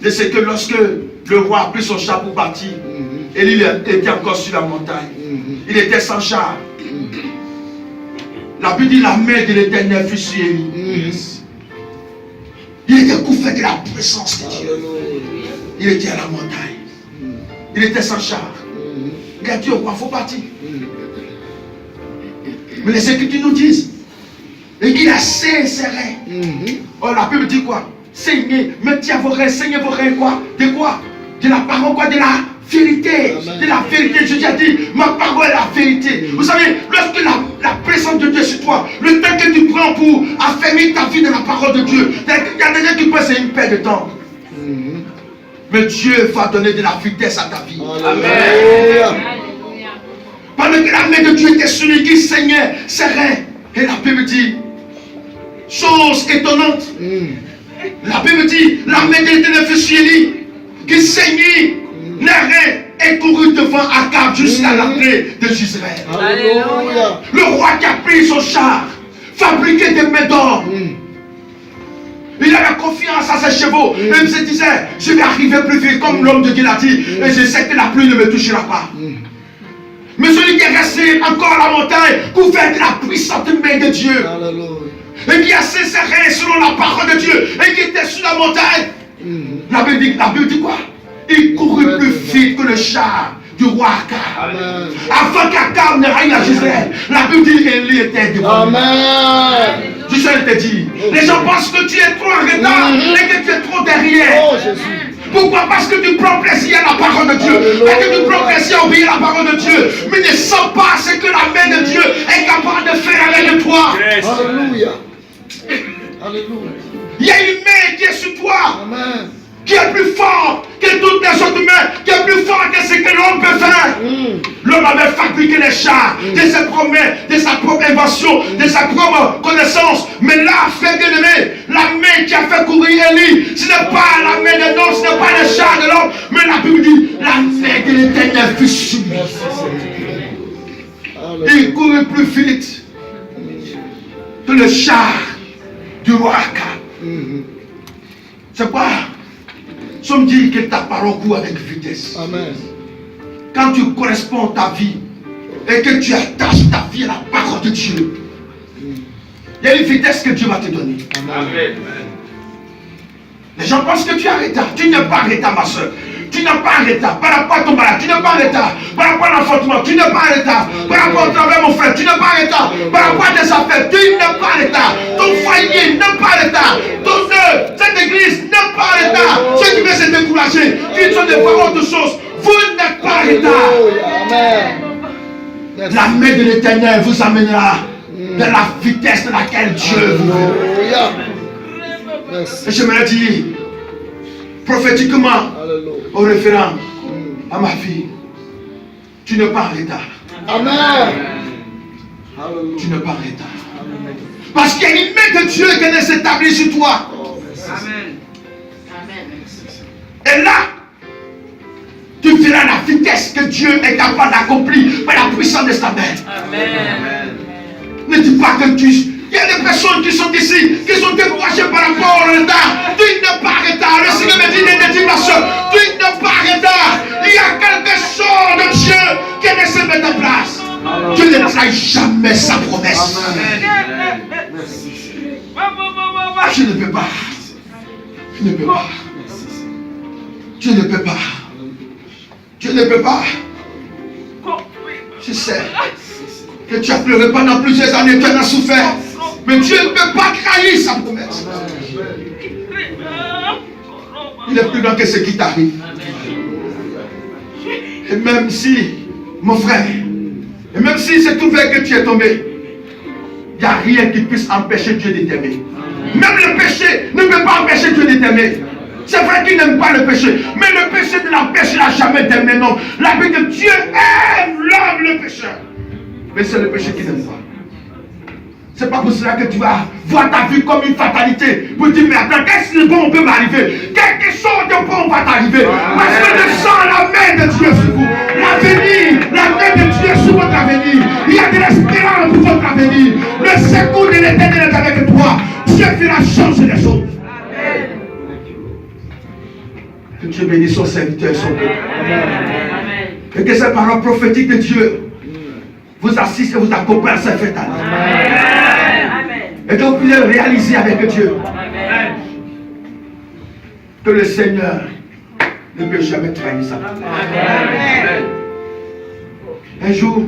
de ce que lorsque le roi a pris son char pour partir, et il était encore sur la montagne, il était sans char. La Bible dit la main de l'Éternel fut sur lui. Il était couvert de la puissance de Dieu. Il était à la montagne. Il était sans char. Il a dit au roi, il faut partir. Mais les Écritures nous disent, et qu'il a saigné ses reins. Oh, la Bible dit quoi? Saignez, mettez vos reins, saignez vos reins quoi? De quoi? De la parole quoi? De la vérité. De la vérité. Jésus a dit, ma parole est la vérité. Vous savez, lorsque la présence de Dieu sur toi, le temps que tu prends pour affermir ta vie dans la parole de Dieu, il y a des gens qui pensent que c'est une perte de temps. Mais Dieu va donner de la vitesse à ta vie. Amen. Pendant que la main de Dieu était sur lui qui saignait ses reins. Et la Bible dit, chose étonnante. La Bible dit, la main de l'Éternel fut sur lui qui saignait les reins et courut devant Akab jusqu'à l'entrée de Israël. Alléluia. Le roi qui a pris son char, fabriqué des mains d'or. Il avait confiance à ses chevaux. Et il se disait, je vais arriver plus vite comme l'homme de Dieu l'a dit. Et je sais que la pluie ne me touchera pas. Mais celui qui est resté encore à la montagne, couvert de la puissante main de Dieu. Alléluia. Et qui a cessé selon la parole de Dieu. Et qui était sur la montagne. La Bible dit quoi? Il courut plus vite que le char du roi Akab. Avant qu'Akab ne règne à Israël, la Bible dit qu'Élie était devant lui. Amen. Je sais te dire, les gens pensent que tu es trop en retard et que tu es trop derrière. Oh Jésus. Pourquoi? Parce que tu prends plaisir à la parole de Dieu. Parce que tu prends plaisir à obéir à la parole de Dieu. Mais ne sens pas ce que la main de Dieu est capable de faire avec toi. Alléluia. Alléluia. Il y a une main qui est sur toi, Amen. qui est plus forte que toutes les autres mains, qui est plus forte que ce que l'homme peut faire. L'homme avait fabriqué les chars de ses propres mains, de sa propre invention, de sa propre connaissance. Mais là, frère bien-aimé, la main qui a fait courir Élie, ce n'est pas la main de l'homme, ce n'est pas les chars de l'homme, mais la Bible dit, la main de l'Éternel fut sur lui. Il courait plus vite que le char du roi Akab. C'est quoi? Somme dit que ta parole court avec vitesse. Amen. Quand tu corresponds à ta vie et que tu attaches ta vie à la parole de Dieu, il y a une vitesse que Dieu va te donner. Amen. Les gens pensent que tu es en retard. Tu n'es pas en retard, ma soeur. Tu n'es pas en retard par rapport à ton malade. Tu n'es pas en retard par rapport à l'enfantement. Tu n'es pas en retard par rapport au travail, mon frère. Tu n'es pas en retard par rapport à tes affaires. Tu n'es pas en retard. Ton foyer n'est pas en retard. Ton œuvre, cette église n'est pas en retard. Ceux qui veulent se décourager, qui sont des voir autre chose, vous n'êtes pas en retard. Amen. La main de l'Éternel vous amènera dans la vitesse de laquelle Dieu vous veut. Alléluia. Et Merci. je me dis prophétiquement Alléluia. au référent à ma fille, tu n'es pas en retard. Amen. Tu Alléluia. n'es pas en retard. Parce qu'il y a une main de Dieu qui est s'établir sur toi. Amen. Et là, tu verras la vitesse que Dieu est capable d'accomplir par la puissance de sa main. Amen. Ne dis pas que tu... Il y a des personnes qui sont ici, qui sont découragées par rapport au retard. Tu n'es pas en retard. Le Seigneur me dit, ne dis ma soeur, tu n'es pas en retard. Il y a quelque chose de Dieu qui est se mettre en place. Dieu ne trahit jamais sa promesse. Je ne peux pas. Je ne peux pas. Je ne peux pas. Je ne peux pas. Je sais que tu as pleuré pendant plusieurs années, tu en as souffert. Mais Dieu ne peut pas trahir sa promesse. Il est plus grand que ce qui t'arrive. Et même si, mon frère, et même si c'est ouvert que tu es tombé, il n'y a rien qui puisse empêcher Dieu de t'aimer. Même le péché ne peut pas empêcher Dieu de t'aimer. C'est vrai qu'il n'aime pas le péché, mais le péché ne l'empêchera jamais d'aimer. Non, la vie de Dieu aime l'homme, le pécheur. Mais c'est le péché qui n'aime pas. C'est pas pour cela que tu vas voir ta vie comme une fatalité. Pour dire, mais attends, qu'est-ce de bon peut m'arriver? Quelque chose de bon va t'arriver. Parce que je sens la main de Dieu sur vous. L'avenir, la main de Dieu sur votre avenir. Il y a de l'espérance pour votre avenir. Le secours de l'Éternel est avec toi. Dieu fera changer les choses. Que Dieu bénisse son serviteur, son peuple. Et que ces paroles prophétiques de Dieu vous assistent et vous accompagnent à cette fête. Et que vous puissiez réaliser avec Dieu que le Seigneur ne peut jamais trahir sa parole. Un jour,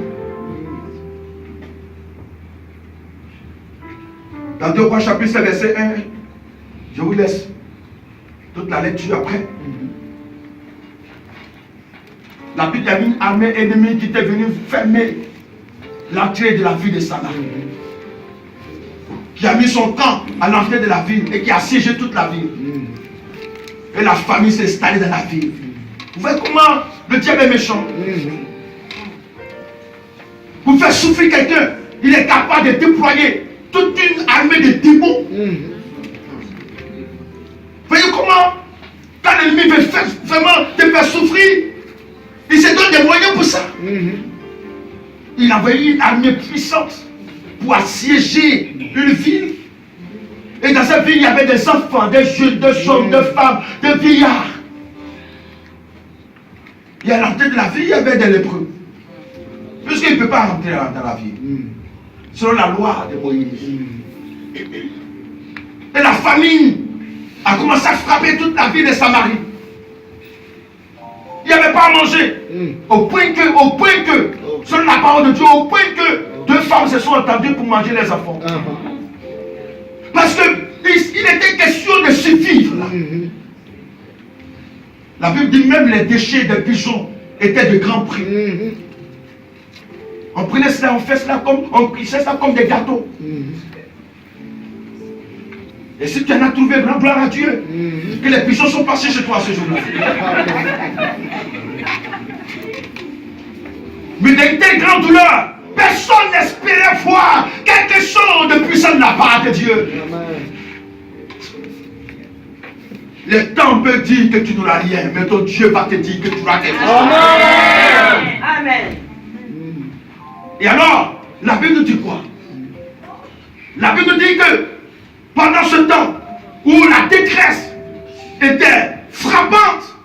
dans 2 Rois chapitre verset 1, je vous laisse toute la lecture après. La Bible, il y avait une armée ennemie qui était venue fermer l'entrée de la ville de Samarie. Qui a mis son camp à l'entrée de la ville et qui a assiégé toute la ville. Et la famille s'est installée dans la ville. Vous voyez comment le diable est méchant. Pour faire souffrir quelqu'un, il est capable de déployer toute une armée de démons. Vous voyez comment, quand l'ennemi veut vraiment te faire souffrir, il se donne des moyens pour ça. Il a envoyé une armée puissante pour assiéger une ville. Et dans cette ville, il y avait des enfants, des jeunes, des hommes, des femmes, des vieillards. Et à l'entrée de la ville, il y avait des lépreux. Puisqu'il ne peut pas rentrer dans la ville. Selon la loi de Moïse. Et la famine a commencé à frapper toute la ville de Samarie. il n'y avait pas à manger. Au point que, selon la parole de Dieu, au point que 2 femmes se sont entendues pour manger les enfants. Parce qu'il était question de survivre. La Bible dit même les déchets des pigeons étaient de grand prix. On prenait cela, on cuisait ça comme des gâteaux. Et si tu en as trouvé, grand gloire à Dieu, que les pigeons sont passés chez toi ce jour-là. Mais d'une telle grande douleur, personne n'espérait voir quelque chose de puissant de la part de Dieu. Le temps peut dire que tu n'auras rien, mais ton Dieu va te dire que tu auras quelque chose. Amen. Et alors, la Bible nous dit quoi? La Bible nous dit que pendant ce temps où la détresse était frappante,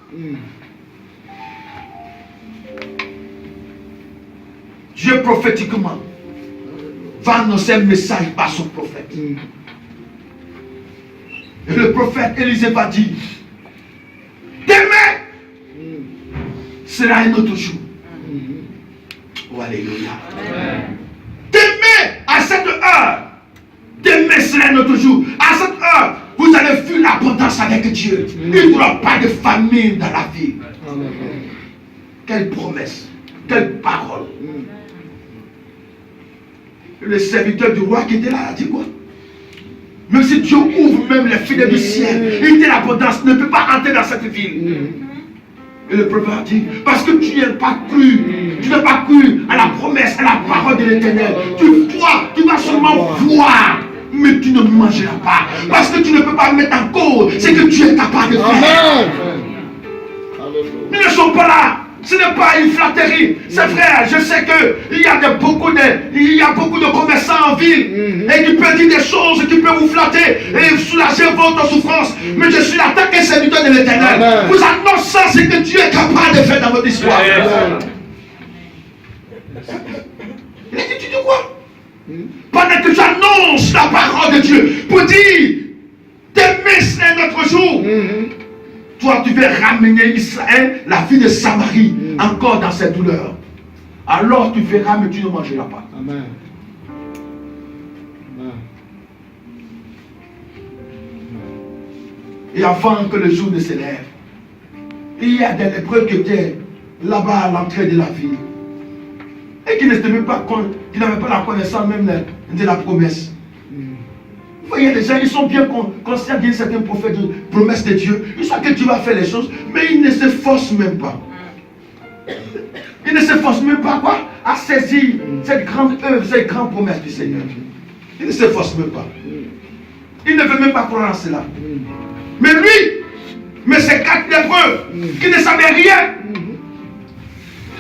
Dieu prophétiquement va annoncer un message par son prophète. Et le prophète Élisée va dire, demain sera un autre jour. Oh, alléluia. Demain, à cette heure, demain sera un autre jour. À cette heure, vous allez vivre l'abondance avec Dieu. Il n'y aura pas de famine dans la vie. Quelle promesse, quelle parole. Le serviteur du roi qui était là a dit quoi? Même si Dieu ouvre même les filets du ciel, il dit l'abondance ne peut pas entrer dans cette ville. Et le prophète a dit, parce que tu n'as pas cru, tu n'as pas cru à la promesse, à la parole de l'Éternel. Tu vas seulement voir, mais tu ne mangeras pas. Parce que tu ne peux pas mettre en cause ce que tu es capable de faire. Nous ne sommes pas là. Ce n'est pas une flatterie. C'est vrai, je sais qu'il y a beaucoup de commerçants en ville et qui peuvent dire des choses qui peuvent vous flatter et soulager votre souffrance. Mais je suis là tant que serviteur de l'Éternel. Vous annoncez ce que Dieu est capable de faire dans votre histoire. Il a dit, tu dis quoi? Pendant que tu annonces la parole de Dieu pour dire, demain c'est notre jour. Toi, tu veux ramener Israël, la ville de Samarie, encore dans cette douleur. Alors tu verras, mais tu ne mangeras pas. Amen. Et avant que le jour ne se lève, il y a des lépreux qui étaient là-bas à l'entrée de la ville. Et qui n'avaient pas la connaissance même de la promesse. Vous voyez, les gens, ils sont bien conscients d'une certaine promesse de Dieu. Ils savent que Dieu va faire les choses, mais ils ne s'efforcent même pas. Ils ne s'efforcent même pas quoi? À saisir cette grande œuvre, cette grande promesse du Seigneur. Ils ne s'efforcent même pas. Ils ne veulent même pas croire en cela. Mais lui, ces 4 lépreux qui ne savaient rien,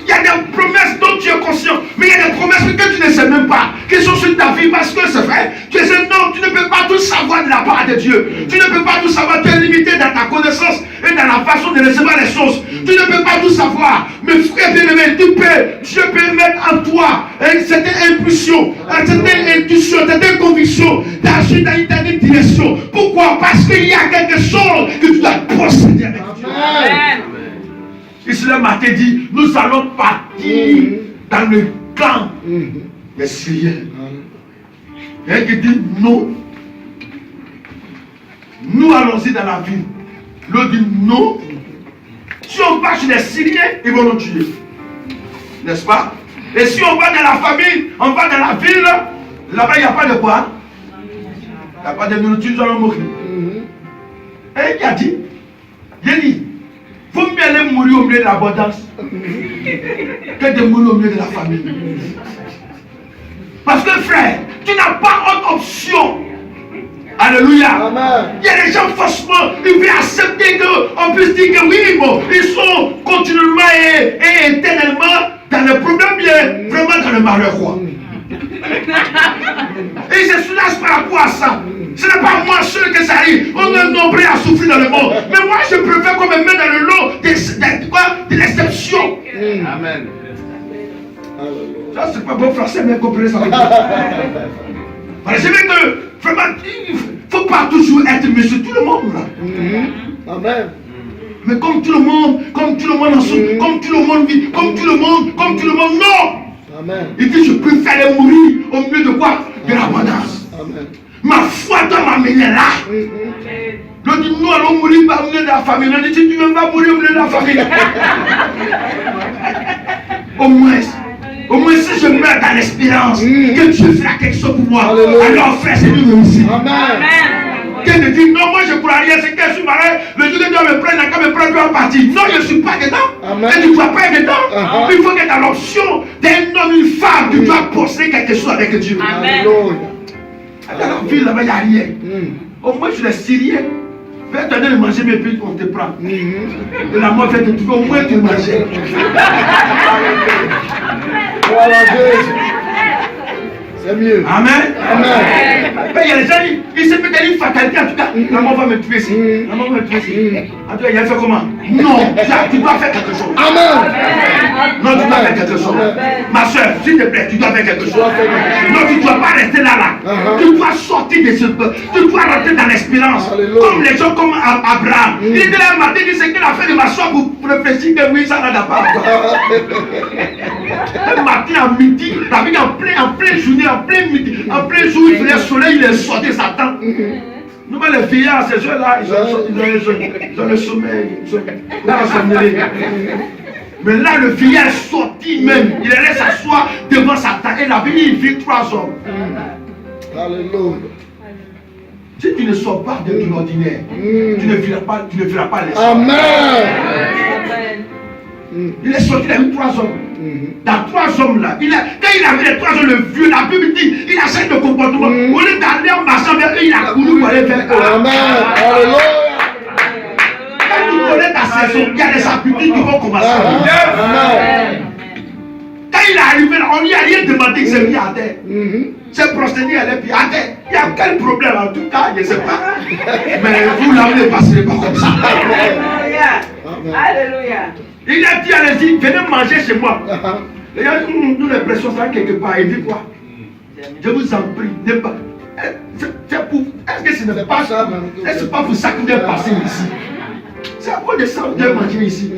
il y a des promesses dont tu es conscient, mais il y a des promesses que tu ne sais même pas, qui sont sur ta vie, parce que c'est vrai, tu es un homme, tu ne peux pas tout savoir de la part de Dieu. Tu ne peux pas tout savoir, tu es limité dans ta connaissance et dans la façon de recevoir les choses. Tu ne peux pas tout savoir, mais frère bien-aimé, Dieu peut mettre en toi certaines impulsions, certaines intuitions, certaines convictions d'agir dans une telle direction. Pourquoi? Parce qu'il y a quelque chose que tu dois posséder avec Dieu. Amen. Et cela m'a dit, nous allons partir dans le camp des Syriens. Et qui dit non. Nous allons-y dans la ville. L'autre dit non. Si on va chez les Syriens, ils vont nous tuer. N'est-ce pas? Et si on va dans la famille, on va dans la ville, là-bas il n'y a pas de quoi? Il n'y a pas de nourriture, nous allons mourir. Et il a dit, il faut mieux aller mourir au milieu de l'abondance que de mourir au milieu de la famille. Parce que frère, tu n'as pas autre option. Alléluia. Amen. Il y a des gens faussement, ils veulent accepter qu'on puisse dire que oui, bon, ils sont continuellement et éternellement dans le problème, bien vraiment dans le malheur. Et je suis là par rapport à ça. Ce n'est pas moi seul que ça arrive. On est nombreux à souffrir dans le monde. Mais moi, je préfère qu'on me mette dans le lot de l'exception. Amen. Ça, c'est pas bon français, mais comprenez ça. Voilà, je veux que, vraiment, il ne faut pas toujours être monsieur tout le monde là. Amen. Mais comme tout le monde en souffre, comme tout le monde vit, comme tout le monde, non. Amen. Il dit, je préfère mourir au milieu de quoi? De l'abondance. Amen. Ma foi doit m'amener là. Je dis, nous allons mourir par au milieu de la famille. On dit, tu ne veux pas mourir au milieu de la famille. Au moins si je meurs dans l'espérance que Dieu fera quelque chose pour moi. Alléluia. Alors frère, c'est lui aussi. Amen. Quelqu'un dit, non, moi je ne crois rien, c'est que je suis malade, le Dieu de Dieu me prenne, quand me prendre, doit partir. Non, je ne suis pas dedans. Amen. Et tu ne dois pas être dedans. Il faut que tu aies l'option d'un homme, une femme, tu dois posséder quelque chose avec Dieu. Alléluia. Dans la ville là-bas, il n'y a rien. Au moins sur les Syriens, fais donner de manger, mais puis on te prend. Et la mort fait te trouver, au moins tu manges. Voilà Jésus. C'est mieux. Amen. Amen. Mais il y a des gens, ils se mettent une fatalité en tout cas. La mort va me tuer ici. La mort va me tuer ici. En tout cas, il a fait comment? Non, tu dois faire quelque chose. Amen. Non, tu dois faire quelque chose. Ma soeur, s'il te plaît, tu dois faire quelque chose. Non, tu ne dois pas rester là. Tu dois sortir de ce peuple. Tu dois rentrer dans l'espérance. Comme les gens comme Abraham. Il était là un matin, il dit c'est qu'il a fait de ma soeur pour réfléchir que oui, ça n'a pas. Un matin à midi, la vie en pleine journée, en plein jour, il faisait le soleil, il est sorti de sa tente. Nous, les vieillards, ces jeux-là, ils ont le sommeil. Ils ont sommeil. Mais là, le vieillard est sorti même. Il allait s'asseoir devant sa tente. Et la vie, il vit 3 hommes. Alléluia. Si tu ne sors pas de l'ordinaire, tu ne verras pas les sorts. Amen. Il est sorti, il a eu 3 hommes. Dans 3 hommes là, quand il a vu les 3 hommes, le vieux, la Bible dit, il a changé de comportement. Au lieu d'aller en marchant vers eux, il a couru pour aller vers eux. Amen. Alléluia. Quand tu connais ta saison, il y a des habitudes qui vont commencer. Amen. Quand il est arrivé là, on lui a rien demandé, il s'est mis à terre. C'est prosterné, elle est puis à terre. Il y a quel problème en tout cas, je ne sais pas. Mais vous là, vous ne passerez pas comme ça. Alléluia. Il a dit, allez-y, venez manger chez moi. Les gars, nous les pressons ça quelque part. Il dit quoi? Je vous en prie, n'est pas. Est-ce que ce n'est pas ça? Est-ce pas pour ça que vous êtes passé ici? C'est à cause de ça que vous devez manger ici.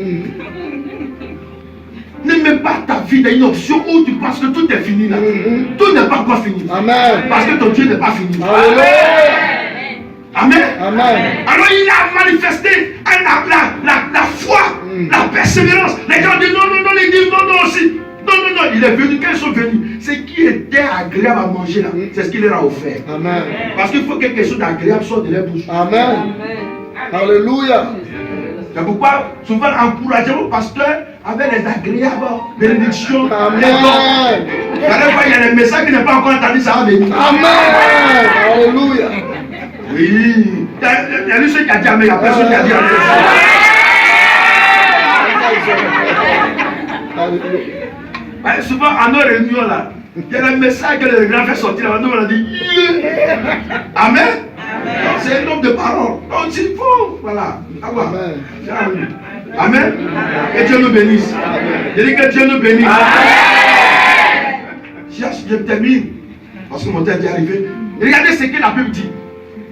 Ne mets pas ta vie dans une option où tu penses que tout est fini là. Tout n'est pas encore fini. Amen. Parce que ton Dieu n'est pas fini. Alléluia. Amen. Amen. Alors il a manifesté la foi, la persévérance. Les gens disent non, ils disent non aussi. Non. Il est venu, quand ils sont venus, ce qui était agréable à manger là, c'est ce qu'il leur a offert. Amen. Parce qu'il faut que quelque chose d'agréable sorte de leur bouche. Amen. Alléluia. C'est pourquoi souvent encouragez-vous pasteur avec les agréables bénédictions. Amen. Il y a des messages qui n'ont pas encore entendu, ça va venir. Amen. Alléluia. Oui. Il y a lui ceux qui a dit Amen, il y a personne qui a dit Amen. Souvent, à nos réunions là, il y a des messages que le grand fait sortir là, nous on a dit Amen. C'est un homme de parole. Donc il faut, voilà. Amen. Amen. Que Dieu nous bénisse. Je dis que Dieu nous bénisse. Je termine, parce que mon temps est arrivé. Regardez ce que la Bible dit.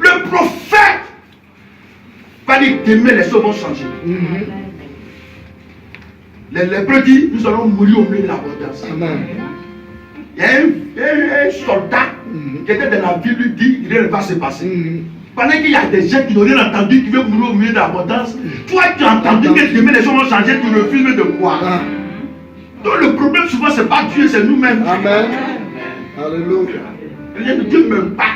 Le prophète va dire demain les choses vont changer. Les lépreux disent nous allons mourir au milieu de l'abondance. Il y a un soldat qui était dans la ville, lui dit rien ne va se passer. Pendant qu'il y a des gens qui n'ont rien entendu, qui veulent mourir au milieu de l'abondance, toi tu as entendu que demain les choses vont changer, tu refuses de croire. Donc le problème souvent c'est pas Dieu, c'est nous-mêmes. Amen. Alléluia. Dieu ne m'aime pas.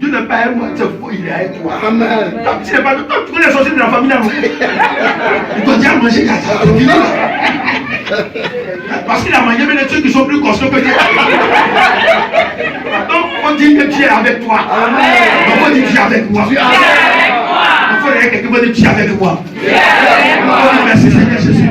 Dieu n'est pas avec moi, c'est faux, il est avec toi. Amen. Donc tu n'es pas, tu connais les sorciers de la famille là, non? Il doit dire manger parce qu'il a mangé mais les trucs qui sont plus conscients que toi. Donc on dit que Dieu est avec toi. Donc on dit Dieu est avec moi. Il faut que quelqu'un me dise Dieu est avec moi. Merci Seigneur Jésus.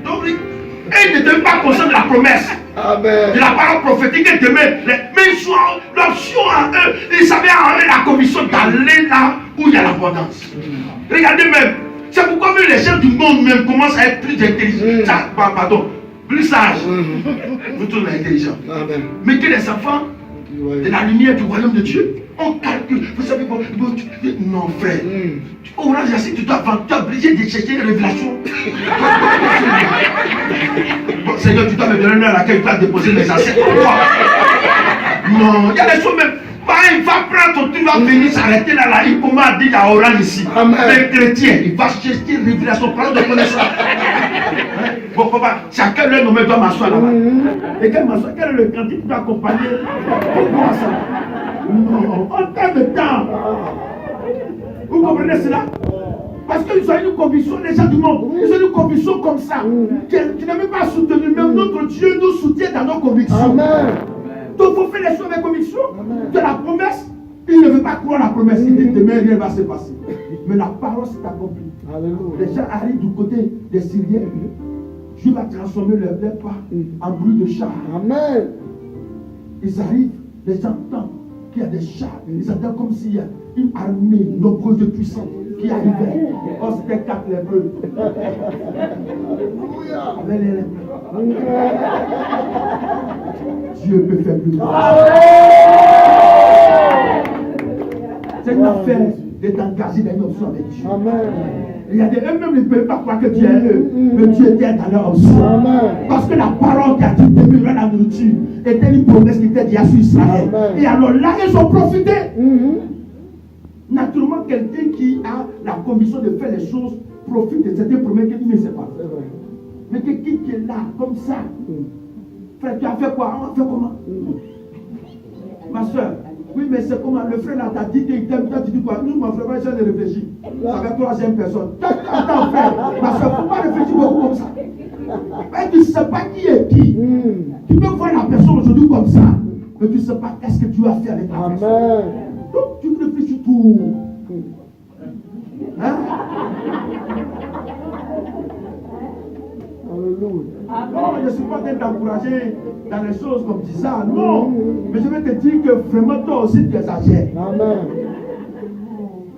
Donc il n'était pas conscient de la promesse. Amen. De la parole prophétique et demain, mais ils ont l'option en eux. Ils savaient en eux la commission d'aller là où il y a l'abondance. Regardez même, c'est pourquoi même les gens du monde même commencent à être plus intelligents. Pardon, plus sages. Nous tous intelligents. Mais que les enfants de la lumière du royaume de Dieu. On calcule. Vous savez, non, frère. Au Orange Yassine, tu dois vendre, tu es obligé de chercher une révélation. Bon, Seigneur, tu dois me donner un à laquelle tu dois déposer mes assiettes. Non, il y a des choses même. Il va prendre ton truc, il va venir s'arrêter là, il commence à dire à Orange ici. Les chrétiens, il va chercher une révélation, prendre de connaissance. Bon, papa, chacun le nommé doit m'asseoir là-bas. Et quel m'asseoir, quel est le candidat qui doit accompagner? Pourquoi ça? Non, en temps de temps. Vous comprenez cela? Parce qu'ils ont une conviction, les gens du monde, ils ont une conviction comme ça, qui n'est même pas soutenue. Mais notre Dieu nous soutient dans nos convictions. Amen. Donc il faut faire les choses avec conviction. De la promesse, il ne veut pas croire la promesse. Il dit demain rien ne va se passer. Mais la parole s'est accomplie. Les gens arrivent du côté des Syriens. Dieu va transformer leurs pas en bruit de char. Amen. Ils arrivent, les gens entendent qu'il y a des chars. Ils entendent comme s'il y a une armée nombreuse et puissante qui arrivait. Oh, c'était 4 lépreux. Avec les lépreux. Dieu peut faire plus. C'est une affaire d'être engagé dans une option avec Dieu. Amen. Il y a des eux-mêmes ne peuvent pas croire que Dieu est eux, mais Dieu était dans leur option. Amen. Parce que la parole qui a dit de la nourriture était une promesse qui était déjà sur Israël. Amen. Et alors là, ils ont profité. Naturellement, quelqu'un qui a la conviction de faire les choses profite de cette promesse qu'il ne sait pas. Mais quelqu'un qui est là, comme ça, frère, tu as fait quoi? On a fait comment? Ma soeur, oui, mais c'est comment? Le frère là t'a dit qu'il t'aime, toi tu dis quoi? Nous, mon frère, j'ai réfléchi. Avec troisième personne. Attends, frère, ma soeur, il ne faut pas réfléchir beaucoup comme ça. Mais tu ne sais pas qui est qui. Tu peux voir la personne aujourd'hui comme ça, mais tu ne sais pas qu'est-ce que tu as fait avec la personne. Amen. Donc, tu réfléchis tout. Hein? Alléluia. Non, je ne suis pas en train d'encourager dans les choses comme ça. Non. Mais je vais te dire que vraiment, toi aussi, tu exagères. Amen.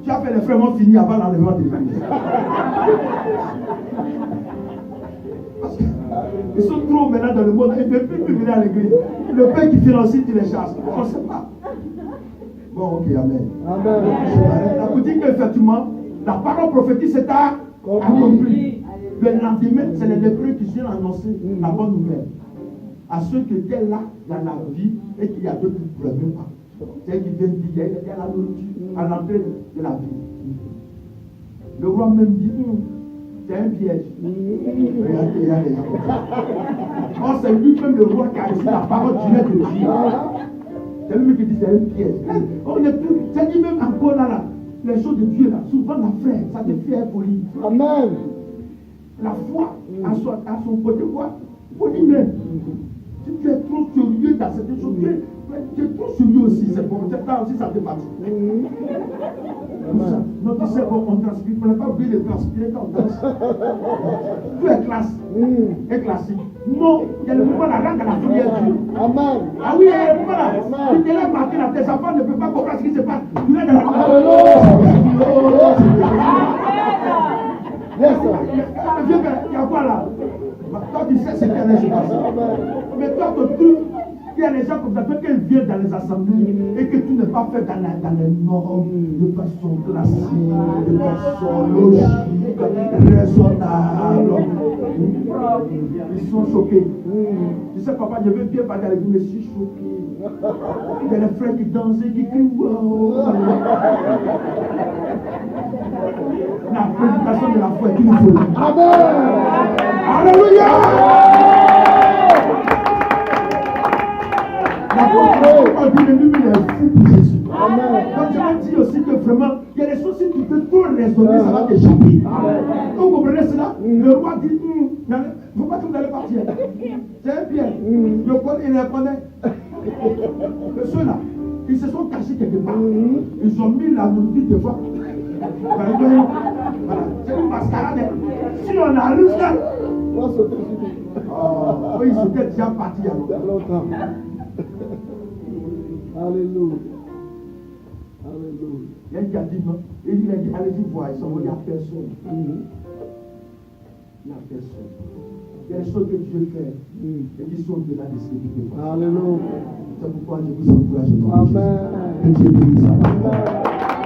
Tu as fait les vraiment fini avant l'enlèvement de l'église. Parce qu'ils sont trop maintenant dans le monde. Ils ne peuvent plus venir à l'église. Le père qui financie, tu les chasses. On ne sait pas. Bon, ok, amen. Amen. Ça veut dire qu'effectivement, la parole prophétique s'est accomplie. Le lendemain, c'est les lépreux qui viennent annoncer la bonne nouvelle. À ceux qui étaient là dans la vie et qu'il y a d'autres qui ne pouvaient même pas. C'est qui viennent dire, il y a la nourriture à l'entrée de la vie. Le roi même dit, c'est un piège. Regardez, regardez. Oh, c'est lui-même le roi qui a reçu la parole directe de Dieu. C'est lui qui dit c'est un piège. On est plus, c'est dit même encore là, les choses de Dieu là, souvent la frère, ça te fait folie. Amen. La foi à son côté, quoi. Folie même. Si tu es trop sérieux dans cette chose, tu es trop sérieux aussi, c'est bon, c'est pas aussi ça te fatigue. Non, tu sais, on transpire, on n'a pas oublié de transpirer quand on danse. Tout est classe, est classique. Non, il y a le moment là, là, dans la folie est Dieu. Amen. Ah oui, il y a le moment là, tu te lèves matin là, tes enfants ne peuvent pas comprendre ce qui se passe. Tu es dans la Yes, sir. il y a quoi là? Toi tu sais c'est quelle est mais toi ton truc, il y a des gens comme ça, quand ils viennent dans les assemblées et que tu n'es pas fait dans les normes de façon classique, de façon logique, raisonnable. Ils sont choqués. Tu sais papa, je veux bien parler avec vous, mais je suis choqué. Il y a les frères qui dansent et qui crient wow. La prédication de la foi est une folie. Amen. Alléluia. La parole dit le numéro est fou pour Jésus. Amen. Donc je vais dire aussi que vraiment, il y a des choses si tu peux trop raisonner, ça va t'échapper. Vous comprenez cela? Le roi dit, il ne faut pas que vous allez partir. C'est un piège. Il les connaît. Ceux-là, ils se sont cachés quelque part. Ils ont mis la nourriture devant. Voilà, c'est une mascarade. Si on arrive là, oui, ils étaient déjà partis alors. Longtemps. Alléluia. Alléluia. Il y a qui a dit non. Et il a dit, allez-y voir, ils sont venus à personne. Il n'y a personne. Il y a des choses que Dieu fait et qui sont au-delà de ce que tu peux faire. Alléluia. C'est pourquoi je vous encourage. Amen. Que Dieu bénisse.